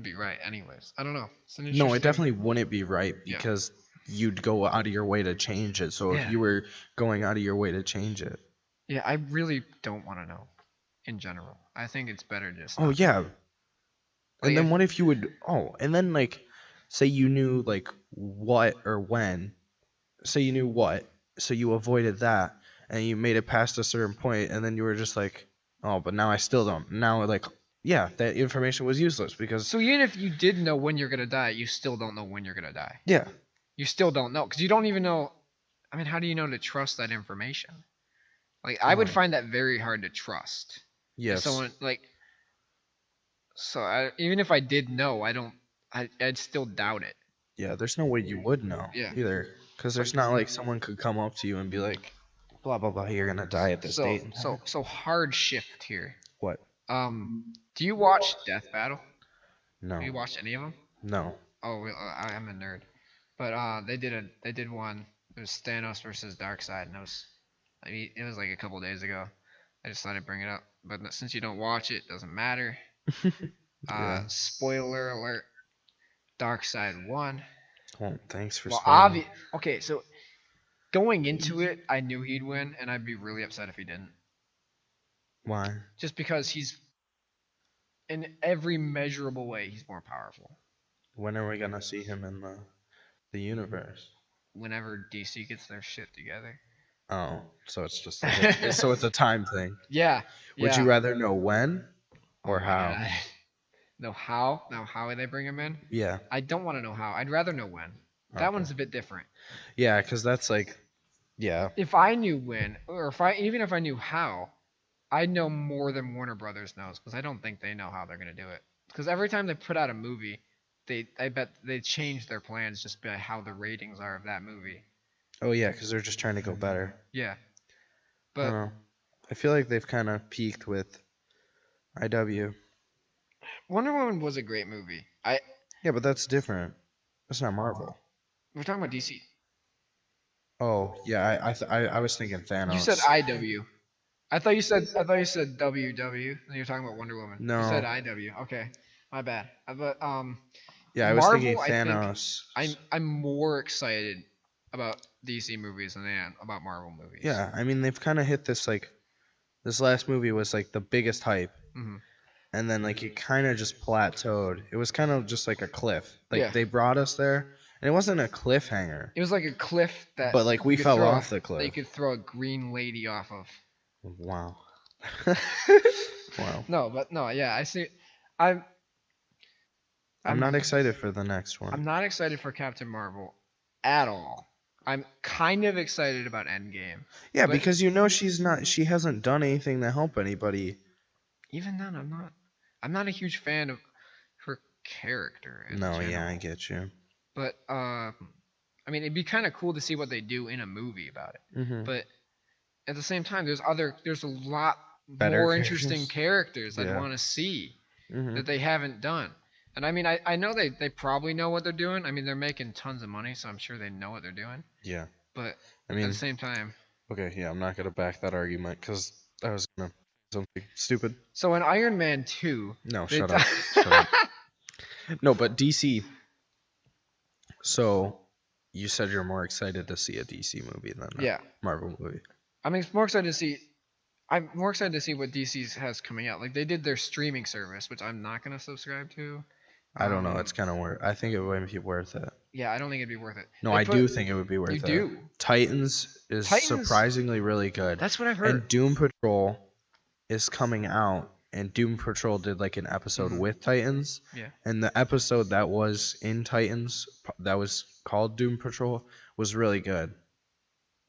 be right. Anyways, I don't know. It's an No, it interesting. definitely wouldn't be right Yeah. because you'd go out of your way to change it. So if Yeah. you were going out of your way to change it. Yeah, I really don't want to know. In general, I think it's better just. Oh Not to. yeah. Like, And then if, what if you would and then like say you knew like what or when. Say you knew what, so you avoided that and you made it past a certain point and then you were just like, "Oh, but now I still don't." Now like yeah, that information was useless because So even if you did know when you're gonna die, you still don't know when you're gonna die. yeah. You still don't know because you don't even know. I mean, how do you know to trust that information? Like, I would find that very hard to trust. If Yes. someone like. So even if I did know, I don't. I'd still doubt it. Yeah, there's no way you would know Yeah. either cuz there's not like someone could come up to you and be like blah blah blah, you're going to die at this date and time. So hard shift here. What? Do you watch Death Battle? No. Have you watched any of them? No. Oh, I'm a nerd. But they did one. It was Thanos versus Darkseid, and it was like a couple days ago. I just thought I'd bring it up. But since you don't watch it, doesn't matter. Yeah. Spoiler alert: Darkseid won. Well, thanks for Well, spoiling. okay, so going into it, I knew he'd win, and I'd be really upset if he didn't. Why? Just because he's, in every measurable way, he's more powerful. When are we going to see him in the universe? Whenever DC gets their shit together. Oh, so it's just like so it's a time thing. Yeah. Would you rather know when or Oh my how? God. Know how? Now how they bring him in? Yeah. I don't want to know how. I'd rather know when. That Okay. one's a bit different. Yeah, cuz that's like yeah. If I knew when, or even if I knew how, I'd know more than Warner Brothers knows, because I don't think they know how they're gonna do it. Because every time they put out a movie, I bet they change their plans just by how the ratings are of that movie. Oh yeah, cuz they're just trying to go better. Yeah. I But don't know. I feel like they've kind of peaked with IW. Wonder Woman was a great movie. Yeah, but that's different. That's not Marvel. We're talking about DC. Oh, yeah, I was thinking Thanos. You said IW. I thought you said WW. And you're talking about Wonder Woman. No. You said IW. Okay, my bad. But Yeah, I was Marvel, thinking I think Thanos. I'm more excited about DC movies than I am about Marvel movies. Yeah, I mean they've kind of hit this like this last movie was like the biggest hype. Mhm. And then like it kind of just plateaued. It was kind of just like a cliff. Like Yeah. they brought us there, and it wasn't a cliffhanger. It was like a cliff that. But like we you could fell throw off the that cliff. you could throw a green lady off of. Wow. Wow. No, but no, yeah, I see. I'm I'm not excited for the next one. I'm not excited for Captain Marvel at all. I'm kind of excited about Endgame. Yeah, but- because you know she hasn't done anything to help anybody. Even then, I'm not a huge fan of her character. In No, general. yeah, I get you. But I mean, it'd be kind of cool to see what they do in a movie about it. Mm-hmm. But at the same time, there's a lot Better more characters? interesting characters I'd Yeah. want to see Mm-hmm. that they haven't done. And I mean, I know they probably know what they're doing. I mean, they're making tons of money, so I'm sure they know what they're doing. Yeah. But I at mean, the same time, okay, yeah, I'm not gonna back that argument because I was gonna something stupid. so in Iron Man 2, No, they shut di- up. Shut up. No, but DC. So, you said you're more excited to see a DC movie than a yeah. Marvel movie. I'm more excited to see what DC has coming out. Like, they did their streaming service, which I'm not gonna subscribe to. I don't know. It's kind of worth. I think it would be worth it. Yeah, I don't think it'd be worth it. No, They I put- do think it would be worth You it. do. Titans is surprisingly really good. That's what I've heard. And Doom Patrol is coming out, and Doom Patrol did like an episode Mhm. with Titans. Yeah. And the episode that was in Titans that was called Doom Patrol was really good.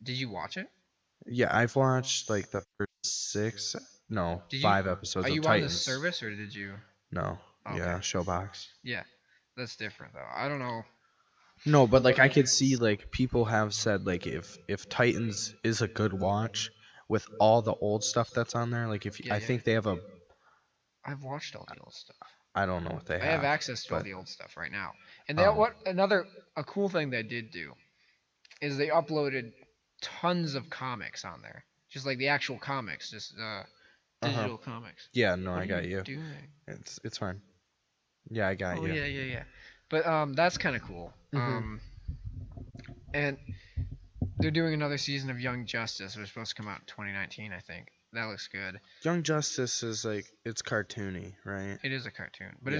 Did you watch it? Yeah, I've watched like the first Did you- 5 episodes Are of you Titans. on the service or did you? No. Okay. Yeah, Showbox. Yeah, that's different though. I don't know. No, but like I could see like people have said like if Titans is a good watch with all the old stuff that's on there, like if Yeah, I yeah. think they have a I've watched all the old stuff. I don't know what they I have have, access to all but the old stuff right now. And they what a cool thing they did do is they uploaded tons of comics on there, just like the actual comics, just uh-huh. digital comics. Yeah, no, What I are got you you. doing? It's fine. Yeah, I got Oh you. yeah. But that's kind of cool. Mhm. And they're doing another season of Young Justice. It was supposed to come out in 2019, I think. That looks good. Young Justice is like it's cartoony, right? It is a cartoon, but Yeah.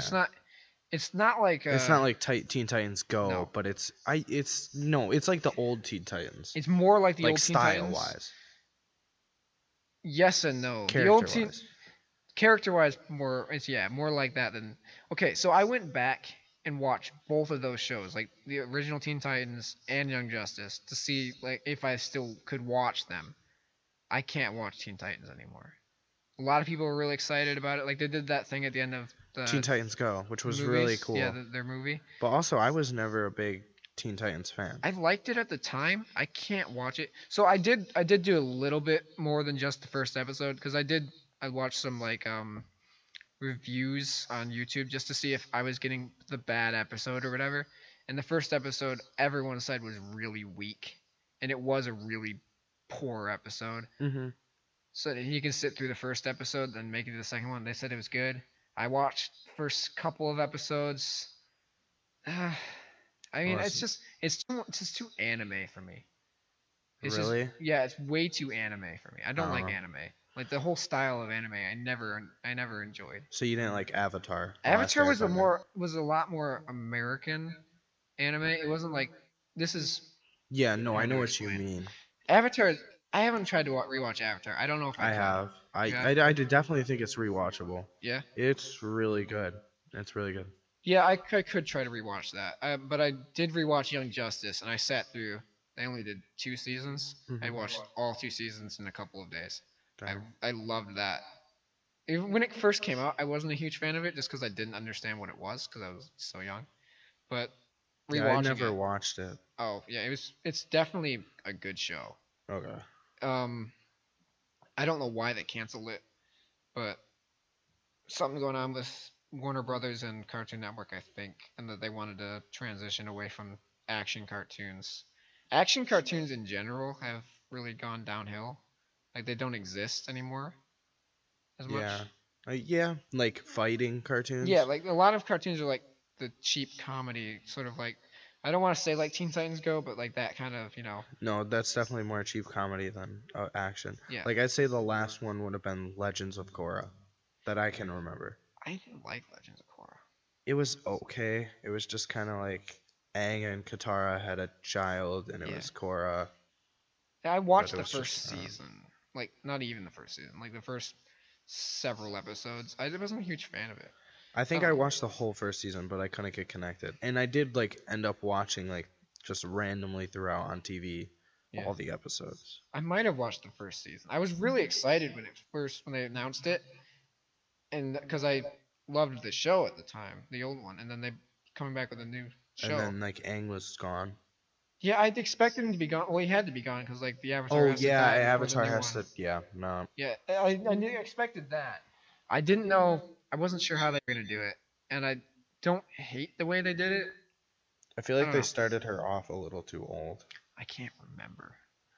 It's not like It's not like Teen Titans Go, no. but it's like the old Teen Titans, It's more like the like old Teen style Titans. wise, Yes and no. The character old Teen wise. character wise more it's more like that than okay. So I went back and watched both of those shows, like the original Teen Titans and Young Justice, to see like if I still could watch them. I can't watch Teen Titans anymore. A lot of people were really excited about it. Like they did that thing at the end of Teen the Titans Go, which was movies. really cool. Yeah, their movie. But also, I was never a big Teen Titans fan. I liked it at the time. I can't watch it. So I did do a little bit more than just the first episode because I watched some like reviews on YouTube just to see if I was getting the bad episode or whatever. And the first episode everyone said was really weak, and it was a really poor episode. Mhm. So that you can sit through the first episode, then make it to the second one. They said it was good. I watched the first couple of episodes. I mean, Well, it's just too anime for me. It's really? just yeah, it's way too anime for me. I don't like Oh. anime. Like the whole style of anime, I never enjoyed. So you didn't like Avatar? Avatar was a lot more American anime. It wasn't like this is Yeah, no, how I know to what you explain. mean. Avatar. I haven't tried to rewatch Avatar. I don't know if I I can. have. Yeah. I do definitely think it's rewatchable. Yeah. It's really good. It's really good. Yeah, I could try to rewatch that. But I did rewatch Young Justice, and I sat through. They only did 2 seasons. I Mhm. watched all 2 seasons in a couple of days. Damn. I loved that. When it first came out, I wasn't a huge fan of it just because I didn't understand what it was because I was so young. But Yeah, I rewatching never it, watched it. oh yeah, it's definitely a good show. Okay. I don't know why they canceled it, but something going on with Warner Brothers and Cartoon Network, I think, and that they wanted to transition away from action cartoons. Action cartoons in general have really gone downhill. Like they don't exist anymore as much. Yeah. Yeah, like fighting cartoons. Yeah, like a lot of cartoons are like the cheap comedy, sort of like I don't want to say like Teen Titans Go, but like that kind of, No, that's definitely more cheap comedy than action. yeah. Like I'd say the last one would have been Legends of Korra, that I can remember. I didn't like Legends of Korra. It was okay. It was just kind of like Aang and Katara had a child, and it Yeah. was Korra. I watched it the was first just, season, like not even the first season, like the first several episodes. I wasn't a huge fan of it. I think Oh. I watched the whole first season, but I couldn't get connected. And I did like end up watching like just randomly throughout on TV Yeah. all the episodes. I might have watched the first season. I was really excited when they announced it, and because I loved the show at the time, the old one, and then they coming back with a new show. And then like Aang was gone. Yeah, I'd expected him to be gone. Well, he had to be gone because like the Avatar. Oh has to yeah, die before the Avatar new has one. to. Yeah, no. Yeah, I expected that. I didn't know. I wasn't sure how they were gonna do it, and I don't hate the way they did it. I feel I like don't they know. started her off a little too old. I can't remember.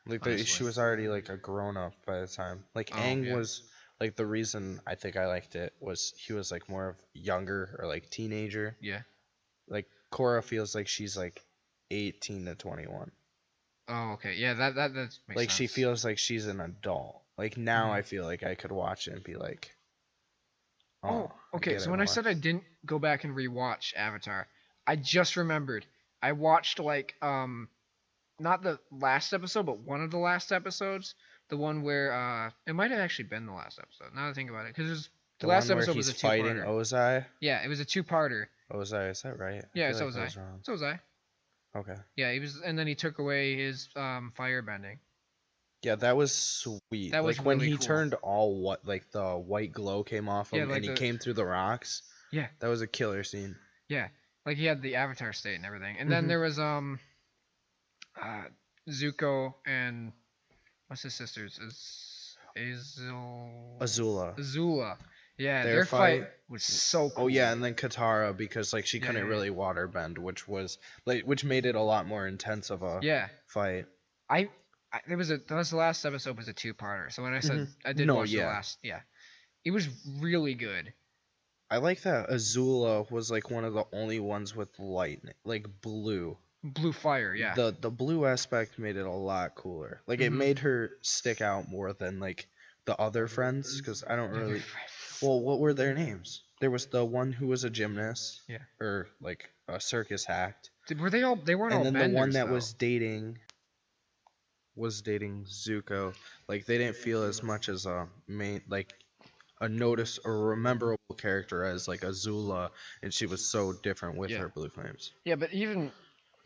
Like Honestly. she was already like a grown up by the time. Like Oh, Aang yeah. was like the reason I think I liked it was he was like more of younger or like teenager. Yeah. Like Korra feels like she's like 18 to 21. Oh, okay. Yeah, that makes Like sense. she feels like she's an adult. Like now Mhm. I feel like I could watch it and be like, Oh, I okay. get So it when I more. said I didn't go back and rewatch Avatar, I just remembered. I watched like not the last episode, but one of the last episodes. The one where it might have actually been the last episode. Now that I think about it, because the last one where episode he's was a fighting two-parter. Ozai. Yeah, it was a two-parter. Ozai, is that right? I Yeah, feel it's like I Ozai. was wrong. It's Ozai. Okay. Yeah, he was, and then he took away his fire bending. Yeah, that was sweet. That was like when really he cool. turned all what like the white glow came off him Yeah, like and he the- came through the rocks. Yeah. That was a killer scene. Yeah, like he had the Avatar state and everything. And then Mhm. there was Zuko and what's his sisters? Azula. Azula. Azula. Yeah, Their their fight fight. was so cool. Oh yeah, and then Katara because like she Yeah, couldn't yeah, really water bend, which made it a lot more intense of a yeah. fight. I, that was the last episode was a two-parter. So when I said I did No, watch the yeah. last, yeah, it was really good. I like that Azula was like one of the only ones with lightning, like blue. Blue fire, yeah. The blue aspect made it a lot cooler. Like it made her stick out more than like the other friends because I don't really. Well, what were their names? There was the one who was a gymnast, Yeah. or like a circus act, Were they all? They weren't all and then benders, the one that though. was dating Zuko. Like they didn't feel as much as a main like a notice or rememberable character as like Azula, and she was so different with Yeah. her blue flames. Yeah, but even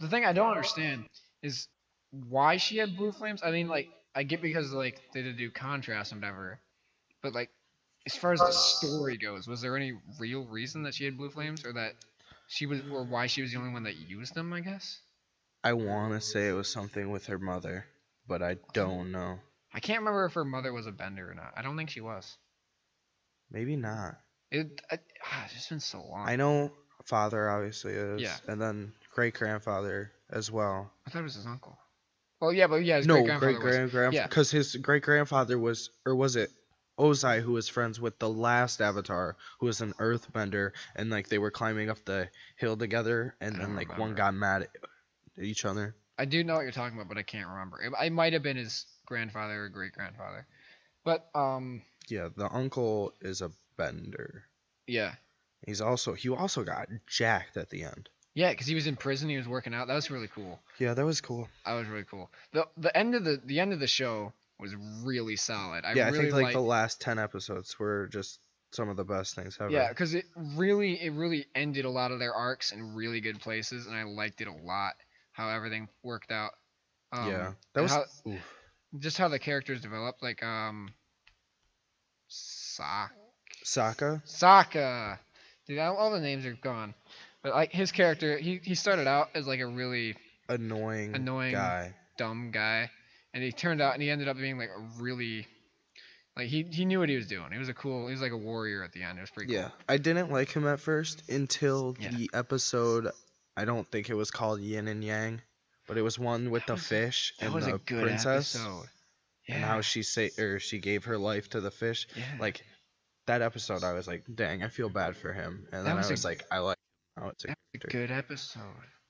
the thing I don't understand is why she had blue flames. I mean, like I get because like they did do contrast and whatever, but like as far as the story goes, was there any real reason that she had blue flames, or that she was, or why she was the only one that used them? I guess. I want to say it was something with her mother, but I don't know. I can't remember if her mother was a bender or not. I don't think she was. Maybe not. It's just been so long. I know father obviously is, Yeah. and then great grandfather as well. I thought it was his uncle. Well, yeah, but yeah, his No, great great grandfather. grandfather, Yeah. because his great grandfather was, or was it Ozai, who was friends with the last Avatar, who was an Earthbender, and like they were climbing up the hill together, and then like one got mad at each other. I do know what you're talking about, but I can't remember. It might have been his grandfather or great grandfather, but Yeah, the uncle is a bender. yeah. He also got jacked at the end. Yeah, because he was in prison. He was working out. That was really cool. Yeah, that was cool. That was really cool. The end of the show was really solid. I think like the last 10 episodes were just some of the best things ever. Yeah, because it really ended a lot of their arcs in really good places, and I liked it a lot. How everything worked out. Yeah, that was just how the characters developed. Like Sokka. Dude, all the names are gone. But like his character, he started out as like a really annoying guy, dumb guy, and he ended up being like a really, like he knew what he was doing. He was like a warrior at the end. It was pretty cool. Yeah, I didn't like him at first until the episode. I don't think it was called Yin and Yang, but it was one with the fish and the princess. Episode. Yeah. And how she gave her life to the fish. Yeah. Like that episode, I was like, dang, I feel bad for him. And then I was like, I like how it's a good episode.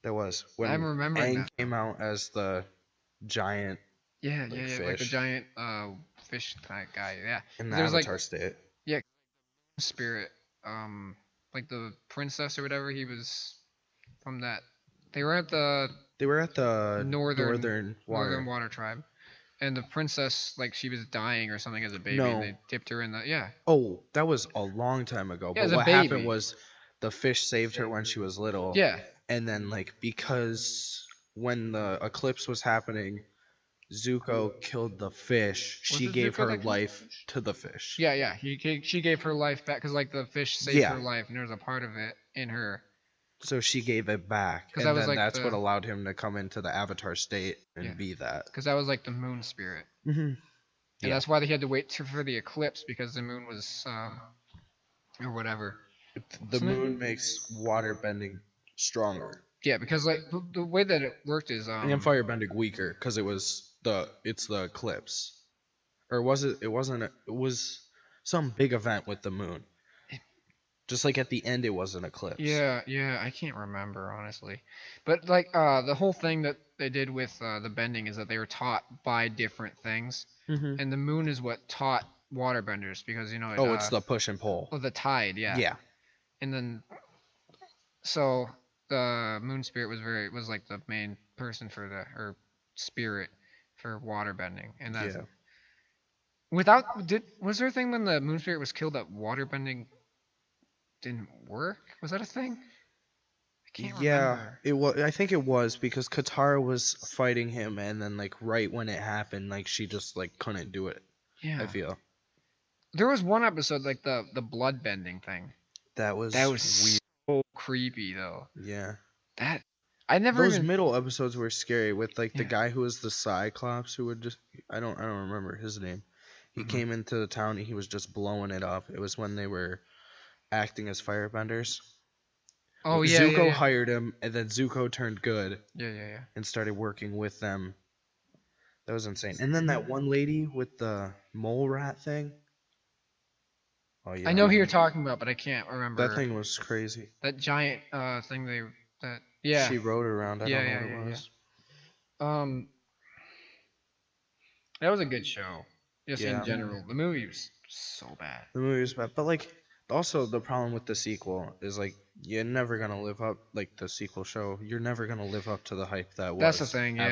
There was when I'm remembering Aang came out as the giant. Yeah, like the giant fish type guy. Yeah. In the Avatar state. Yeah. Spirit, like the princess or whatever. He was from that. They were at the Northern Water Tribe. And the princess, like, she was dying or something as a baby, and they dipped her in the, Oh, that was a long time ago. Yeah, but what happened was the fish saved her when she was little. Yeah. And then, like, because when the eclipse was happening, Zuko killed the fish. She gave her life to the fish. Yeah. She gave her life back, because, like, the fish saved her life, and there was a part of it in her. So she gave it back, and that was then that's what allowed him to come into the Avatar state and be that. Because that was like the moon spirit. Mm-hmm. And that's why they had to wait for the eclipse, because the moon was, or whatever. The moon makes water bending stronger. Yeah, because like the way that it worked is and fire bending weaker, because it's the eclipse, or was it? It wasn't. It was some big event with the moon. Just like at the end, it was an eclipse. Yeah, I can't remember, honestly. But, like, the whole thing that they did with the bending is that they were taught by different things. Mm-hmm. And the moon is what taught waterbenders, because, it's the push and pull. Oh, the tide, yeah. Yeah. And then, so, the moon spirit was like the main person or spirit for waterbending. And that's... Yeah. Was there a thing when the moon spirit was killed that waterbending didn't work? Was that a thing? I can't remember. It was. I think it was because Katara was fighting him, and then like right when it happened, like she just like couldn't do it. Yeah. I feel. There was one episode like the blood bending thing. That was weird. So creepy though. Yeah. Those middle episodes were scary with like the guy who was the Cyclops who would just I don't remember his name. He came into the town and he was just blowing it up. It was when they were acting as firebenders. Oh yeah, Zuko yeah. hired him, and then Zuko turned good Yeah. and started working with them. That was insane. And then that one lady with the mole rat thing. Oh yeah. I know who you're talking about, but I can't remember. That thing was crazy. That giant thing yeah. She rode around. I don't know what it was. Yeah. That was a good show. Just Yeah. in general, the movie was so bad. The movie was bad, but like also the problem with the sequel is like you're never gonna live up like the sequel show. You're never gonna live up to the hype that was. That's the thing, yeah.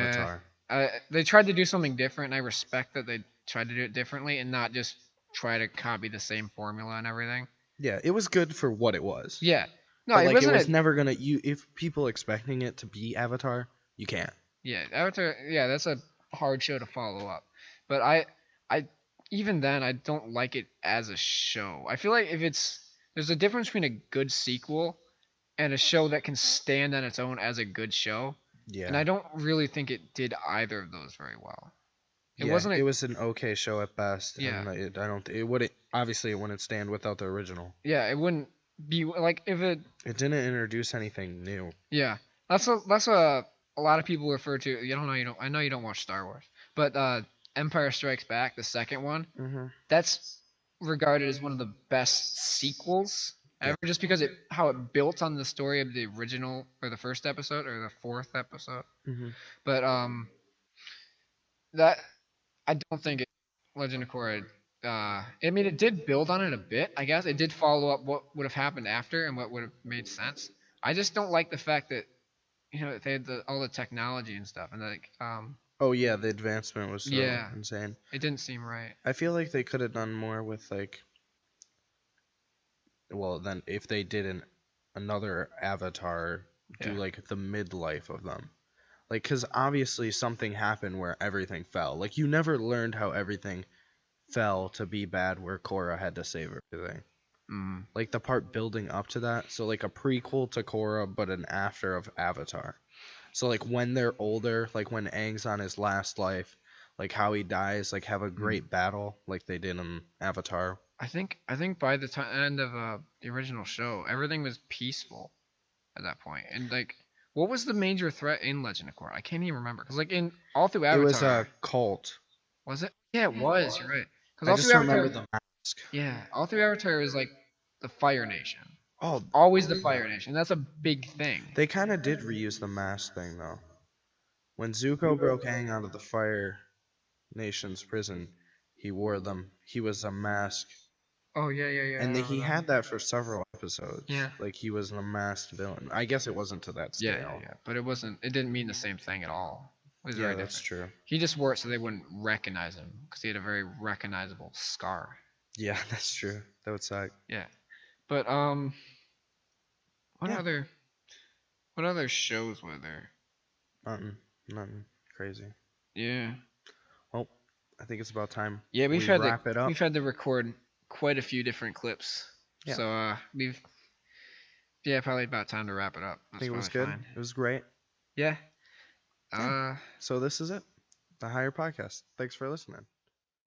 Avatar. They tried to do something different, and I respect that they tried to do it differently and not just try to copy the same formula and everything. Yeah, it was good for what it was. Yeah. No, but, it like, wasn't. It was never gonna. If people expecting it to be Avatar, you can't. Yeah, Avatar. Yeah, that's a hard show to follow up. But I even then I don't like it as a show. I feel like there's a difference between a good sequel and a show that can stand on its own as a good show. Yeah. And I don't really think it did either of those very well. It was an okay show at best. Yeah. And it wouldn't obviously it wouldn't stand without the original. Yeah, it wouldn't be like if it. It didn't introduce anything new. Yeah, that's what a lot of people refer to. I know you don't watch Star Wars, but Empire Strikes Back, the second one, that's regarded as one of the best sequels ever, just because how it built on the story of the original or the first episode or the fourth episode. But that I don't think Legend of Korra. I mean, it did build on it a bit. I guess it did follow up what would have happened after and what would have made sense. I just don't like the fact that they had all the technology and stuff, and like Oh yeah, the advancement was so insane. It didn't seem right. I feel like they could have done more with like. Well, then if they did another Avatar, do like the midlife of them, like because obviously something happened where everything fell. Like you never learned how everything fell to be bad, where Korra had to save everything. Like the part building up to that, so like a prequel to Korra, but an after of Avatar. So like when they're older, like when Aang's on his last life, like how he dies, like have a great battle like they did in Avatar. I think by the end of the original show, everything was peaceful at that point. And like, what was the major threat in Legend of Korra? I can't even remember because like in all through Avatar, it was a cult. Was it? Yeah, it was. You're right. I just remember the mask. Yeah, all through Avatar was like the Fire Nation. Oh, always the Fire Nation. That's a big thing. They kind of did reuse the mask thing though. When Zuko broke Aang out of the Fire Nation's prison, he wore them. He was a mask. Oh yeah. And he had that for several episodes. Yeah. Like he was a masked villain. I guess it wasn't to that scale. Yeah. But it wasn't. It didn't mean the same thing at all. It was very that's different. true. He just wore it so they wouldn't recognize him because he had a very recognizable scar. Yeah, that's true. That would suck. Yeah. But what other shows were there? Nothing crazy. Yeah. Well, I think it's about time. Yeah, we wrap it up. We've had to record quite a few different clips. Yeah. So probably about time to wrap it up. I think it was good. Fine. It was great. Yeah. So this is it. The HIR Podcast. Thanks for listening.